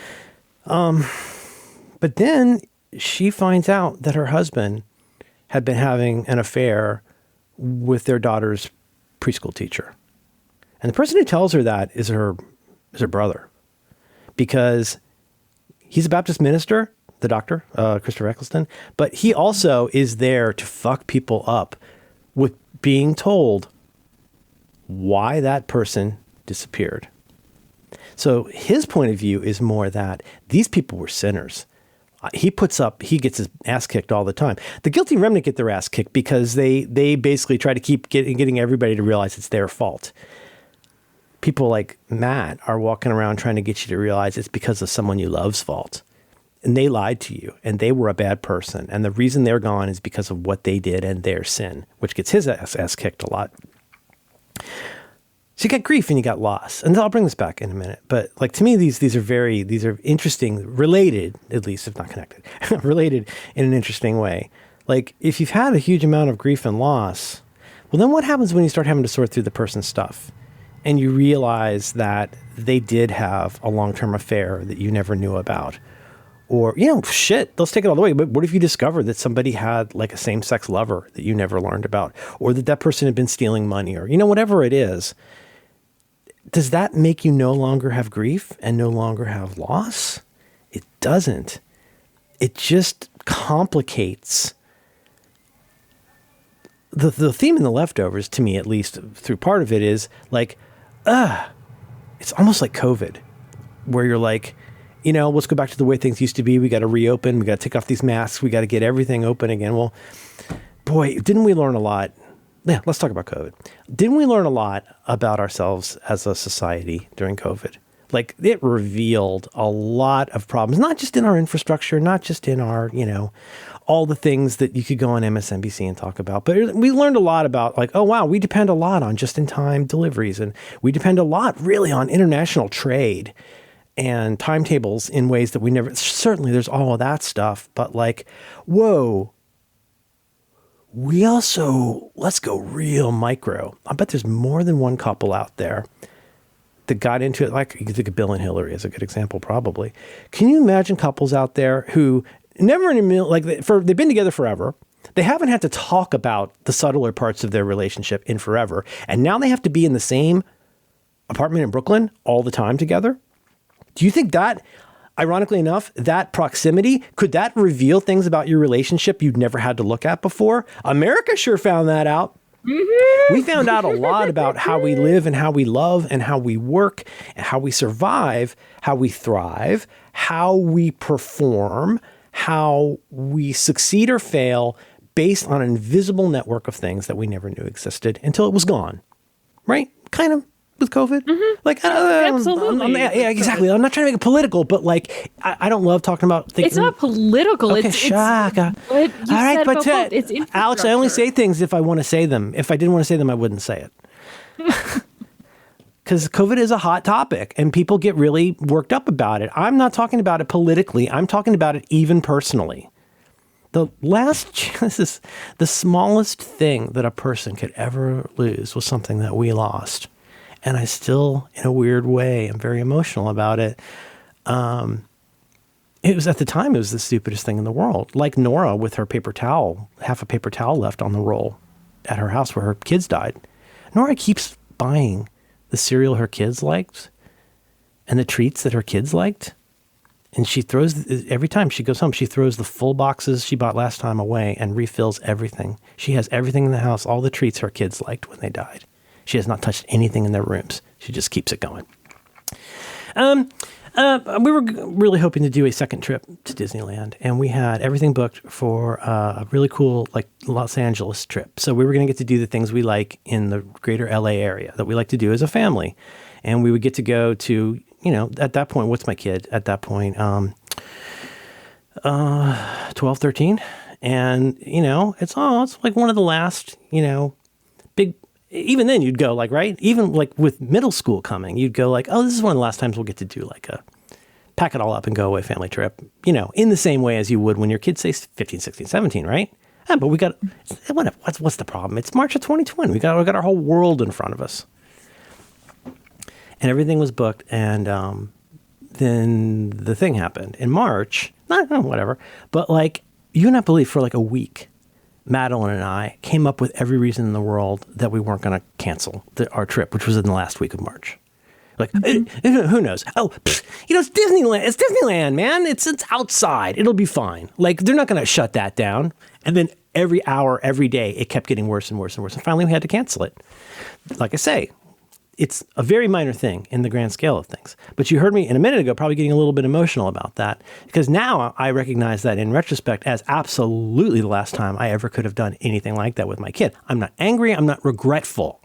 but then she finds out that her husband had been having an affair with their daughter's preschool teacher. And the person who tells her that is her brother, because he's a Baptist minister, the doctor, Christopher Eccleston, but he also is there to fuck people up with being told why that person disappeared. So his point of view is more that these people were sinners. He gets his ass kicked all the time. The guilty remnant get their ass kicked because they basically try to keep getting everybody to realize it's their fault. People like Matt are walking around trying to get you to realize it's because of someone you love's fault. And they lied to you and they were a bad person. And the reason they're gone is because of what they did and their sin, which gets his ass kicked a lot. So you got grief and you got loss. And I'll bring this back in a minute. But like to me, these are interesting, related, at least if not connected, related in an interesting way. Like if you've had a huge amount of grief and loss, well, then what happens when you start having to sort through the person's stuff? And you realize that they did have a long-term affair that you never knew about. Or, shit, let's take it all the way. But what if you discovered that somebody had like a same-sex lover that you never learned about? Or that person had been stealing money or, whatever it is. Does that make you no longer have grief and no longer have loss? It doesn't. It just complicates. The theme in The Leftovers, to me at least, through part of it is like, it's almost like COVID, where you're like, let's go back to the way things used to be. We got to reopen. We got to take off these masks. We got to get everything open again. Well, boy, didn't we learn a lot? Yeah, let's talk about COVID. Didn't we learn a lot about ourselves as a society during COVID? Like it revealed a lot of problems, not just in our infrastructure, not just in our, all the things that you could go on MSNBC and talk about. But we learned a lot about like, oh, wow, we depend a lot on just-in-time deliveries. And we depend a lot really on international trade and timetables in ways that we never, certainly there's all of that stuff. But like, whoa, we also, let's go real micro. I bet there's more than one couple out there that got into it. Like you could think of Bill and Hillary as a good example, probably. Can you imagine couples out there who never in a million, like they've been together forever. They haven't had to talk about the subtler parts of their relationship in forever. And now they have to be in the same apartment in Brooklyn all the time together. Do you think that, ironically enough, that proximity, could that reveal things about your relationship you'd never had to look at before? America sure found that out. Mm-hmm. We found out a lot about how we live and how we love and how we work and how we survive, how we thrive, how we perform, how we succeed or fail based on an invisible network of things that we never knew existed until it was gone. Right? Kind of. With COVID, like absolutely, yeah, exactly. I'm not trying to make it political, but like I don't love talking about things. It's not political. Okay, it's Shaka. All right, but it's Alex, I only say things if I want to say them. If I didn't want to say them, I wouldn't say it. Because COVID is a hot topic, and people get really worked up about it. I'm not talking about it politically. I'm talking about it even personally. The smallest thing that a person could ever lose was something that we lost. And I still, in a weird way, am very emotional about it. It was at the time, it was the stupidest thing in the world. Like Nora with her paper towel, half a paper towel left on the roll at her house where her kids died. Nora keeps buying the cereal her kids liked and the treats that her kids liked. And she throws, every time she goes home, she throws the full boxes she bought last time away and refills everything. She has everything in the house, all the treats her kids liked when they died. She has not touched anything in their rooms. She just keeps it going. We were really hoping to do a second trip to Disneyland, and we had everything booked for a really cool, like, Los Angeles trip. So we were going to get to do the things we like in the greater LA area that we like to do as a family. And we would get to go to, at that point, what's my kid? At that point, 12, 13. And, it's like one of the last, big even then you'd go like, right? Even like with middle school coming, you'd go like, oh, this is one of the last times we'll get to do like a pack it all up and go away family trip, you know, in the same way as you would when your kids say 15, 16, 17, right? Yeah, but we got, what's the problem? It's March of 2020. We got our whole world in front of us. And everything was booked. And then the thing happened in March, whatever. But like, you would not believe for like a week, Madeline and I came up with every reason in the world that we weren't going to cancel our trip, which was in the last week of March. Like, who knows? Oh, you know, it's Disneyland. It's Disneyland, man. It's outside. It'll be fine. Like, they're not going to shut that down. And then every hour, every day, it kept getting worse and worse and worse. And finally, we had to cancel it. Like I say, it's a very minor thing in the grand scale of things. But you heard me in a minute ago probably getting a little bit emotional about that, because now I recognize that in retrospect as absolutely the last time I ever could have done anything like that with my kid. I'm not angry. I'm not regretful.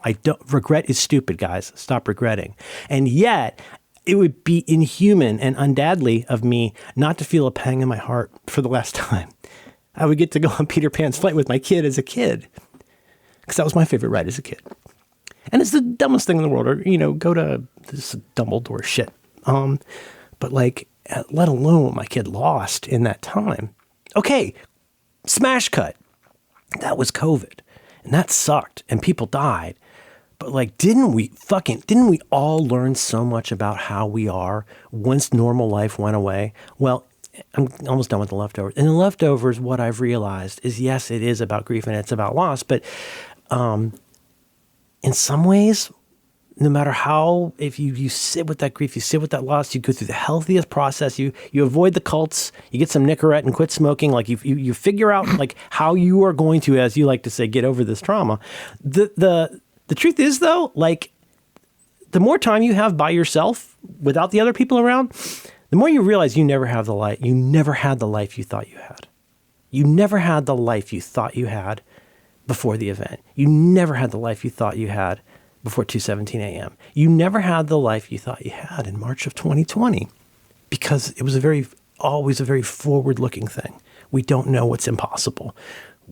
Regret is stupid, guys. Stop regretting. And yet it would be inhuman and undadly of me not to feel a pang in my heart for the last time. I would get to go on Peter Pan's flight with my kid as a kid, because that was my favorite ride as a kid. And it's the dumbest thing in the world, or, you know, go to this Dumbledore shit. But like, let alone what my kid lost in that time. Okay, smash cut. That was COVID, and that sucked, and people died. But like, didn't we all learn so much about how we are once normal life went away? Well, I'm almost done with the leftovers. And the leftovers, what I've realized is, yes, it is about grief and it's about loss, but in some ways, no matter how, if you sit with that grief, you sit with that loss, you go through the healthiest process, you avoid the cults, you get some Nicorette and quit smoking, like you figure out like how you are going to, as you like to say, get over this trauma. The truth is though, like, the more time you have by yourself without the other people around, the more you realize you never had the life you thought you had. You never had the life you thought you had before the event. You never had the life you thought you had before 2:17 a.m. You never had the life you thought you had in March of 2020, because it was always a very forward-looking thing. We don't know what's impossible.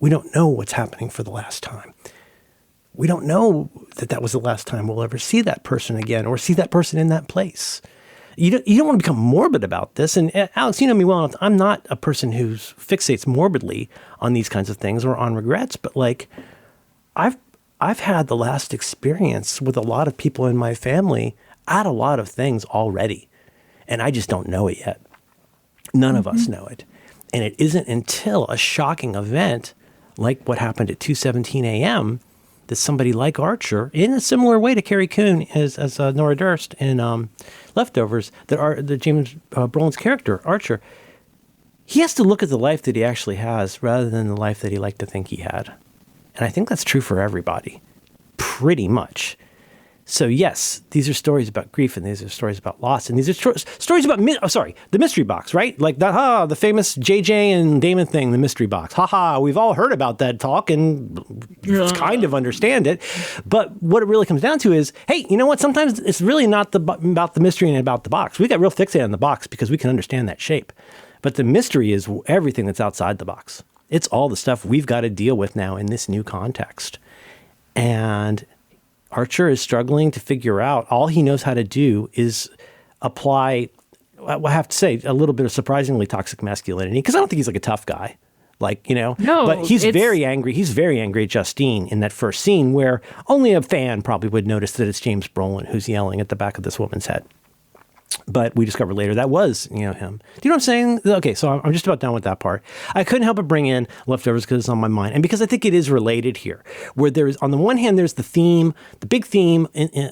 We don't know what's happening for the last time. We don't know that was the last time we'll ever see that person again, or see that person in that place. You don't want to become morbid about this. And Alex, you know me well enough. I'm not a person who fixates morbidly on these kinds of things or on regrets. But like, I've had the last experience with a lot of people in my family at a lot of things already, and I just don't know it yet. None of us know it, and it isn't until a shocking event like what happened at 2:17 a.m. that somebody like Archer, in a similar way to Carrie Coon as Nora Durst in Leftovers, that James Brolin's character, Archer, he has to look at the life that he actually has rather than the life that he liked to think he had. And I think that's true for everybody, pretty much. So yes, these are stories about grief, and these are stories about loss, and these are stories about, the mystery box, right? Like that, the famous JJ and Damon thing, the mystery box. We've all heard about that talk and kind of understand it. But what it really comes down to is, hey, you know what? Sometimes it's really not about the mystery and about the box. We got real fixated on the box because we can understand that shape. But the mystery is everything that's outside the box. It's all the stuff we've got to deal with now in this new context. And Archer is struggling to figure out, all he knows how to do is apply, I have to say, a little bit of surprisingly toxic masculinity, because I don't think he's like a tough guy. Like, you know, no, but he's very angry. He's very angry at Justine in that first scene, where only a fan probably would notice that it's James Brolin who's yelling at the back of this woman's head. But we discovered later that was, him. Do you know what I'm saying? Okay, so I'm just about done with that part. I couldn't help but bring in Leftovers because it's on my mind, and because I think it is related here. Where there's, on the one hand, there's the theme, the big theme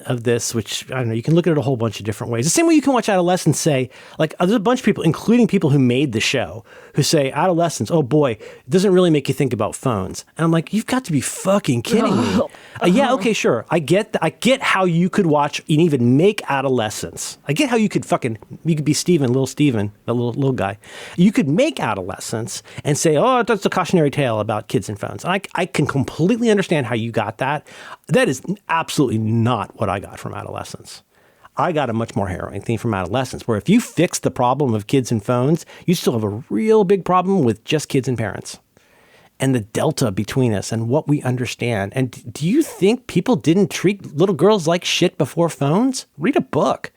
of this, which, I don't know, you can look at it a whole bunch of different ways. The same way you can watch Adolescence, say, like, there's a bunch of people, including people who made the show, who say, Adolescence, oh boy, it doesn't really make you think about phones. And I'm like, you've got to be fucking kidding me. Yeah, okay, sure. I get how you could watch and even make Adolescence. I get how you could be Steven, little Steven, that little guy. You could make Adolescence and say, oh, that's a cautionary tale about kids and phones. And I can completely understand how you got that. That is absolutely not what I got from Adolescence. I got a much more harrowing theme from Adolescence, where if you fix the problem of kids and phones, you still have a real big problem with just kids and parents. and the delta between us and what we understand. And do you think people didn't treat little girls like shit before phones? Read a book.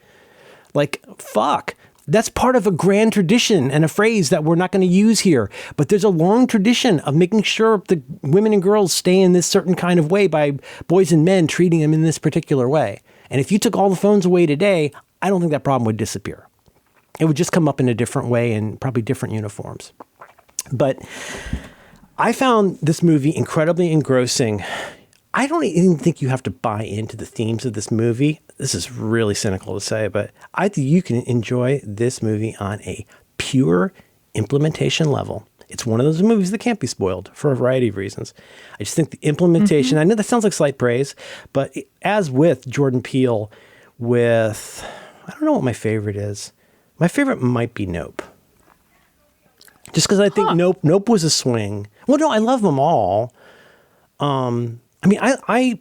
Like, fuck. That's part of a grand tradition and a phrase that we're not going to use here. But there's a long tradition of making sure the women and girls stay in this certain kind of way by boys and men treating them in this particular way. And if you took all the phones away today, I don't think that problem would disappear. It would just come up in a different way and probably different uniforms. But I found this movie incredibly engrossing. I don't even think you have to buy into the themes of this movie. This is really cynical to say, but I think you can enjoy this movie on a pure implementation level. It's one of those movies that can't be spoiled for a variety of reasons. I just think the implementation, I know that sounds like slight praise, but as with Jordan Peele, I don't know what my favorite is. My favorite might be Nope. Just because I think Nope was a swing. Well, no, I love them all. I mean, I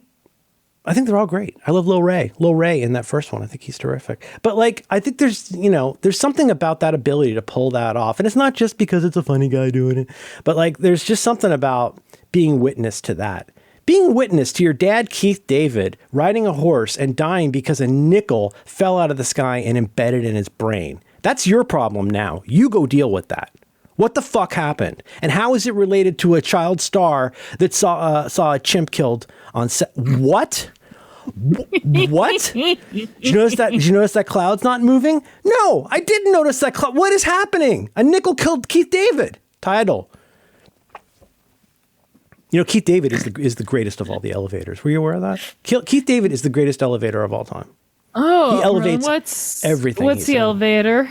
think they're all great. I love Lil Ray in that first one. I think he's terrific. But like, I think there's something about that ability to pull that off. And it's not just because it's a funny guy doing it, but like, there's just something about being witness to that. Being witness to your dad, Keith David, riding a horse and dying because a nickel fell out of the sky and embedded in his brain. That's your problem now. You go deal with that. What the fuck happened? And how is it related to a child star that saw a chimp killed on set? What? What? Did you notice that cloud's not moving? No, I didn't notice that cloud. What is happening? A nickel killed Keith David. Title. You know, Keith David is the greatest of all the elevators. Were you aware of that? Keith David is the greatest elevator of all time. Oh, he elevates everything. What's the elevator?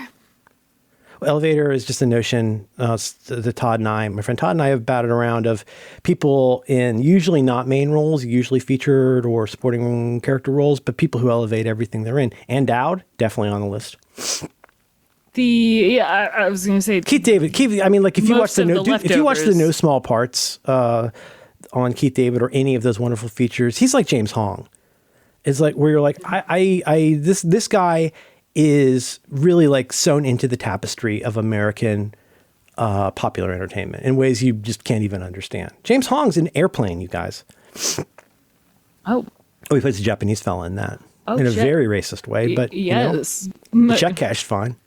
Elevator is just a notion that Todd and I, my friend Todd and I, have batted around of people in usually not main roles, usually featured or supporting character roles, but people who elevate everything they're in. And Dowd, definitely on the list. I was going to say Keith David. I mean, like if you watch the No Small Parts on Keith David or any of those wonderful features, he's like James Hong. It's like where you're like, this guy is really like sewn into the tapestry of American popular entertainment in ways you just can't even understand. James Hong's in Airplane, you guys. Oh, he plays a Japanese fella in that in a very racist way, but yes, the check cashed fine.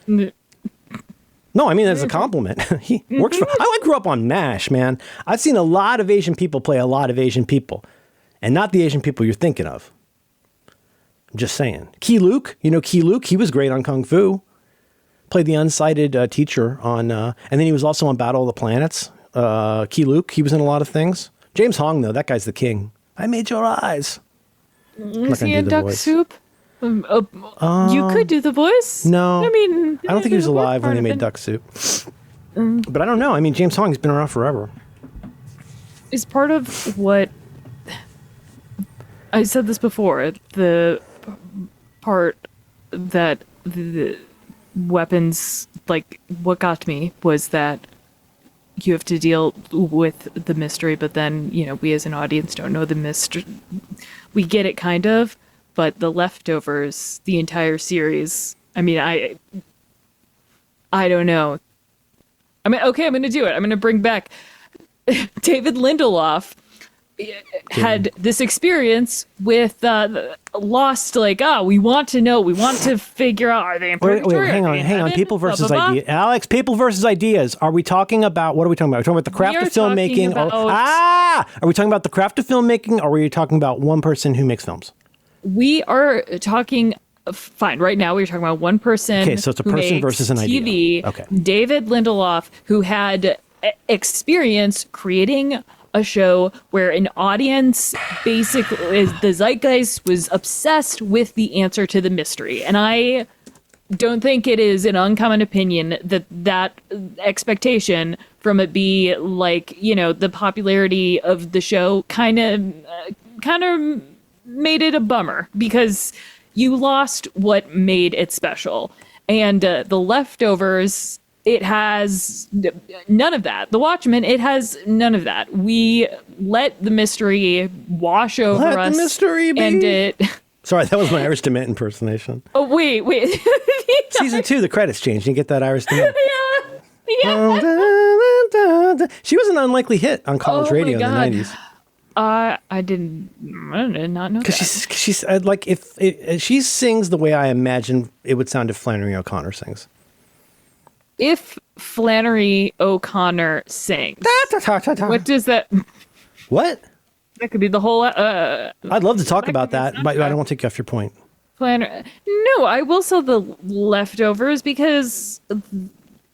No, I mean, that's a compliment. He works for. I grew up on MASH, man. I've seen a lot of Asian people play a lot of Asian people, and not the Asian people you're thinking of. I'm just saying. Key Luke, he was great on Kung Fu. Played the unsighted teacher on, and then he was also on Battle of the Planets. Key Luke, he was in a lot of things. James Hong, though, that guy's the king. I made your eyes. Is he in Duck Soup? You could do the voice. No, I mean, I don't think he was alive when they made Duck Soup. But I don't know. I mean, James Hong's been around forever. Is part of what I said this before, the part that the weapons, like what got me was that you have to deal with the mystery, but then, we as an audience don't know the mystery. We get it kind of, but The Leftovers, the entire series, I mean, I don't know. I mean, okay, I'm going to do it. I'm going to bring back David Lindelof. Had this experience with Lost, like, we want to know, we want to figure out, are they in purgatory? Wait, hang on. People versus ideas. Alex, people versus ideas. What are we talking about? Are we talking about the craft of filmmaking? Are we talking about the craft of filmmaking, or are we talking about one person who makes films? We are talking, fine, right now we're talking about one person. Okay, so it's a person versus an idea. Okay. David Lindelof, who had experience creating a show where an audience, basically, the zeitgeist was obsessed with the answer to the mystery. And I don't think it is an uncommon opinion that expectation from it be like, the popularity of the show kind of made it a bummer because you lost what made it special. And The Leftovers, it has none of that. The Watchmen, it has none of that. We let the mystery wash over us. Let the mystery be. And Sorry, that was my Iris DeMent impersonation. Oh, wait. Season 2, the credits changed. You get that Iris DeMent. Yeah. She was an unlikely hit on college Oh my radio in the God. 90s. I did not know that. Because she's like, if she sings the way I imagine it would sound if Flannery O'Connor sings. If Flannery O'Connor sings, what does that? What? That could be the whole. I'd love to talk that about could be that, the but I soundtrack. don't want to take you off your point. Planner. No, I will sell the leftovers because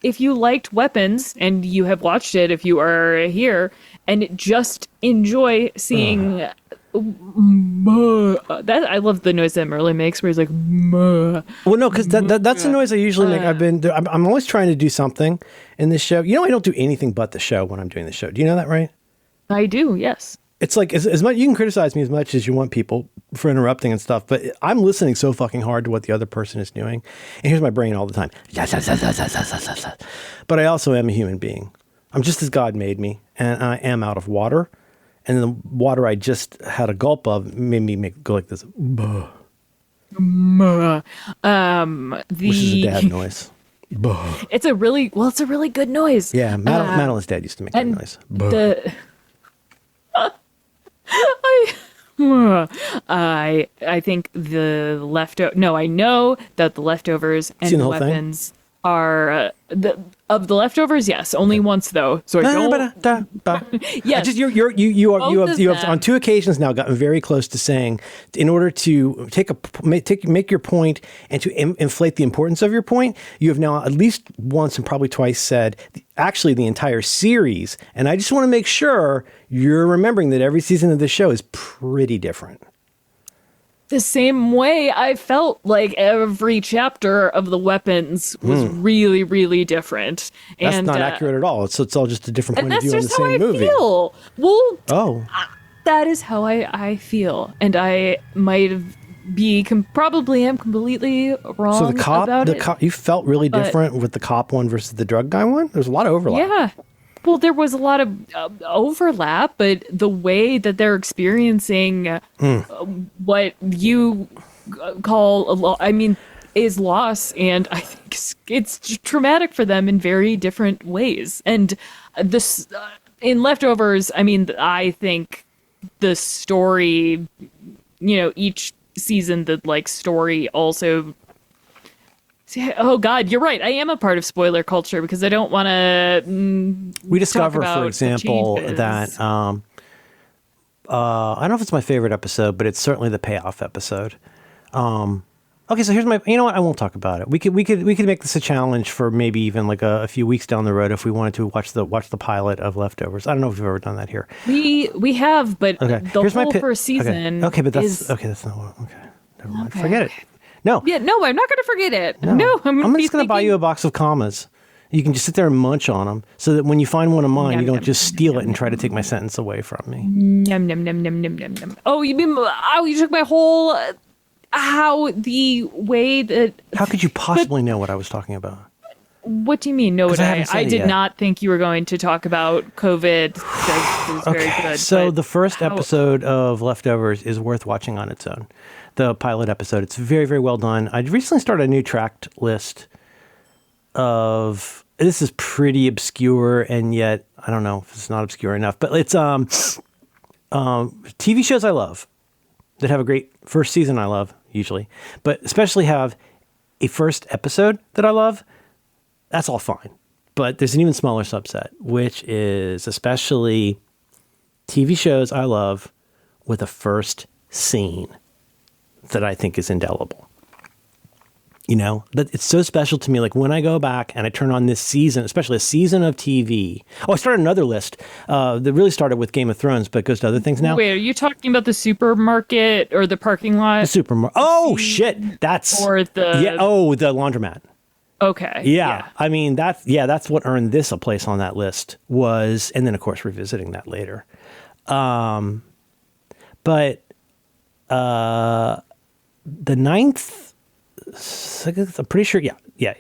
if you liked Weapons and you have watched it, if you are here and just enjoy seeing that, I love the noise that Merlin makes where he's like, "Muh." Well, no, because that's the noise I usually make. I'm always trying to do something in this show. You know, I don't do anything but the show when I'm doing the show. Do you know that, right? I do, yes. It's like as much you can criticize me as much as you want people for interrupting and stuff, but I'm listening so fucking hard to what the other person is doing. And here's my brain all the time. But I also am a human being. I'm just as God made me, and I am out of water. And the water I just had a gulp of made me go like this, The which is a dad noise. it's a really good noise. Yeah, Madeline's dad used to make that and noise. the I think the I know that the leftovers and Seen the the whole thing? weapons are of the leftovers. Yes, only once though. So I don't. Yes. Just you Both have of on them. 2 occasions now gotten very close to saying, in order to make your point and to inflate the importance of your point, you have now at least once and probably twice said actually the entire series. And I just want to make sure you're remembering that every season of the show is pretty different. The same way I felt like every chapter of the weapons was really, really different. That's and, not accurate at all. It's all just a different And point of that's view on the just how same I movie. feel. Well, Oh. that is how I feel, and I might probably am completely wrong. So about it. you felt really but- different with the cop one versus the drug guy one? There's a lot of overlap. Yeah. Well, there was a lot of overlap, but the way that they're experiencing what you call is loss, and I think it's traumatic for them in very different ways. And this in Leftovers, I think the story, each season, the story also. Oh God, you're right. I am a part of spoiler culture because I don't want to. We discover, about for the example, changes. that I don't know if it's my favorite episode, but it's certainly the payoff episode. Okay, so here's you know what? I won't talk about it. We could make this a challenge for maybe even like a few weeks down the road if we wanted to watch the pilot of Leftovers. I don't know if we've ever done that here. We have, but Okay, the here's whole my first season. Okay, but that's is, that's not what. Okay, never mind. Okay, Forget okay. it. No, Yeah, no, I'm not going to forget it. No, I'm just going to buy you a box of commas. You can just sit there and munch on them, so that when you find one of mine, you don't just steal it and try to take my sentence away from me. Yum, yum, yum, yum, yum, yum, yum. Oh, you took my whole. How the way that. How could you possibly know what I was talking about? What do you mean? No, 'Cause I haven't said I it did yet. not think you were going to talk about COVID. That was very good. So but the first how- episode of Leftovers is worth watching on its own. The pilot episode. It's very, very well done. I recently started a new tracked list of. This is pretty obscure, and yet I don't know if it's not obscure enough. But it's TV shows I love that have a great first season. I love usually, but especially have a first episode that I love. That's all fine. But there's an even smaller subset, which is especially TV shows I love with a first scene that I think is indelible. That it's so special to me. Like when I go back and I turn on this season, especially a season of TV. Oh, I started another list that really started with Game of Thrones, but goes to other things now. Wait, are you talking about the supermarket or the parking lot? The supermarket. Oh, shit. That's. Or the- Yeah. Oh, the laundromat. Okay. Yeah. I mean, that's what earned this a place on that list was, and then of course revisiting that later. But the ninth, I'm pretty sure. Yeah.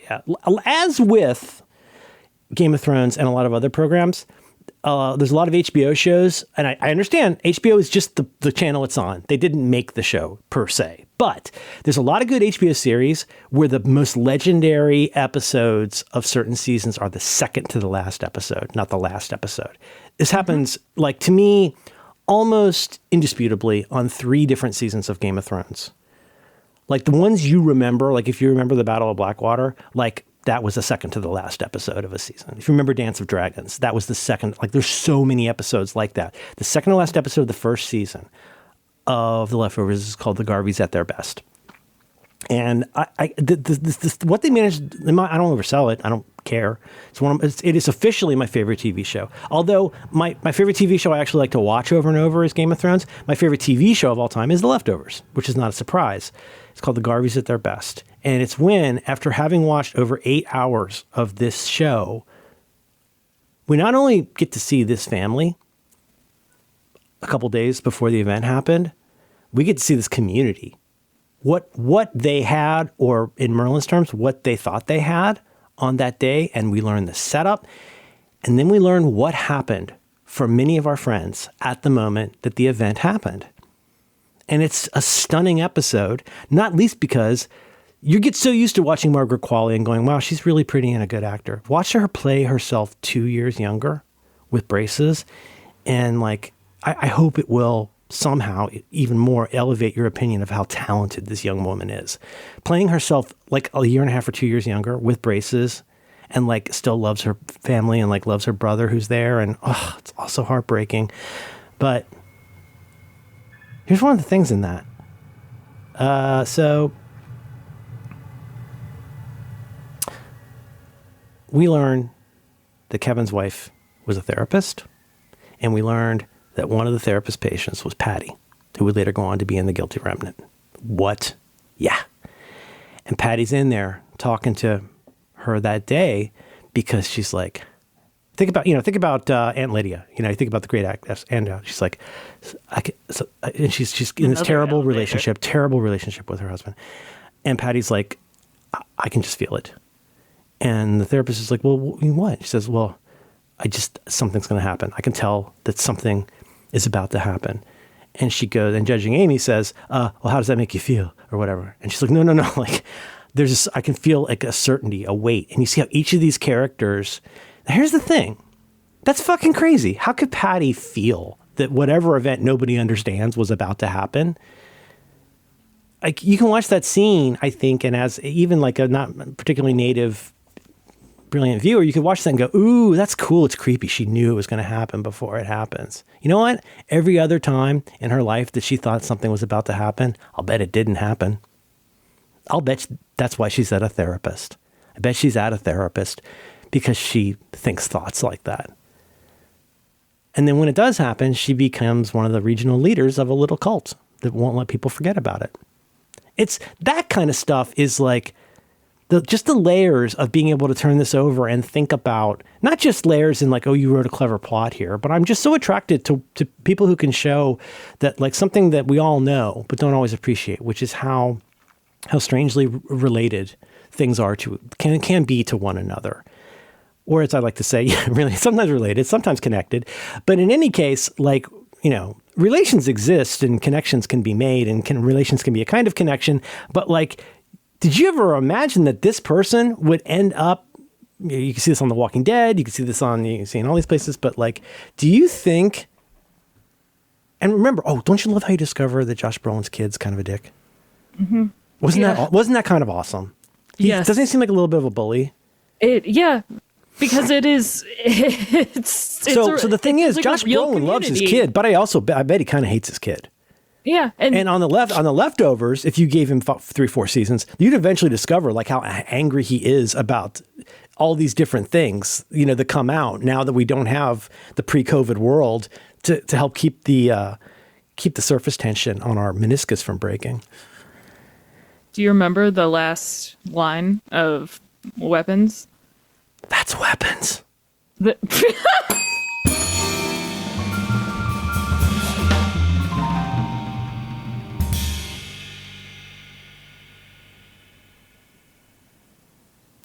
As with Game of Thrones and a lot of other programs, there's a lot of HBO shows, and I understand HBO is just the channel it's on. They didn't make the show per se, But there's a lot of good HBO series where the most legendary episodes of certain seasons are the second to the last episode, not the last episode. This happens, like, to me, almost indisputably on 3 different seasons of Game of Thrones. Like, the ones you remember, like if you remember the Battle of Blackwater, like that was the second to the last episode of a season. If you remember Dance of Dragons, that was the second. Like, there's so many episodes like that. The second to last episode of the first season of The Leftovers is called The Garveys at Their Best. And what they managed, I don't oversell it. I don't care. It is officially my favorite TV show. Although my favorite TV show I actually like to watch over and over is Game of Thrones. My favorite TV show of all time is The Leftovers, which is not a surprise. It's called The Garveys at Their Best. And it's when, after having watched over 8 hours of this show, we not only get to see this family a couple days before the event happened, we get to see this community. What they had, or in Merlin's terms, what they thought they had on that day, and we learn the setup, and then we learn what happened for many of our friends at the moment that the event happened. And it's a stunning episode, not least because you get so used to watching Margaret Qualley and going, wow, she's really pretty and a good actor. Watch her play herself 2 years younger with braces, and like, I hope it will somehow even more elevate your opinion of how talented this young woman is. Playing herself like a year and a half or 2 years younger with braces, and like still loves her family and like loves her brother who's there. And it's also heartbreaking. But here's one of the things in that. So we learn that Kevin's wife was a therapist, and we learned that one of the therapist patients was Patty, who would later go on to be in The Guilty Remnant. What? Yeah. And Patty's in there talking to her that day because she's like, think about Aunt Lydia. You think about the great actress, and she's like, and she's in this terrible relationship with her husband. And Patty's like, I can just feel it. And the therapist is like, well, what? She says, well, something's going to happen. I can tell that something is about to happen. And she goes, and Judging Amy says, well, how does that make you feel? Or whatever. And she's like, no. Like, I can feel like a certainty, a weight. And you see how each of these characters, now here's the thing. That's fucking crazy. How could Patty feel that whatever event nobody understands was about to happen? Like, you can watch that scene, I think, and as even like a not particularly native brilliant viewer, you could watch that and go, ooh, that's cool. It's creepy. She knew it was going to happen before it happens. You know what? Every other time in her life that she thought something was about to happen, I'll bet it didn't happen. I'll bet that's why she's at a therapist. I bet she's at a therapist because she thinks thoughts like that. And then when it does happen, she becomes one of the regional leaders of a little cult that won't let people forget about it. It's that kind of stuff is like, just the layers of being able to turn this over and think about, not just layers in like, oh, you wrote a clever plot here, but I'm just so attracted to people who can show that, like, something that we all know but don't always appreciate, which is how strangely related things are can be to one another. Or, as I like to say, really sometimes related, sometimes connected. But in any case, like, relations exist and connections can be made, and relations can be a kind of connection, but like, did you ever imagine that this person would end up, you can see this on The Walking Dead, you can see this you can see in all these places, but like, do you think, and remember, don't you love how you discover that Josh Brolin's kid's kind of a dick? Mm-hmm. Wasn't that kind of awesome? Yes. Doesn't he seem like a little bit of a bully? Because it is, so the thing is, like, Josh Brolin loves his kid, but I bet he kind of hates his kid. Yeah. And on the Leftovers, if you gave him 3-4 seasons, you'd eventually discover like how angry he is about all these different things, that come out now that we don't have the pre-COVID world to help keep the surface tension on our meniscus from breaking. Do you remember the last line of Weapons? That's Weapons.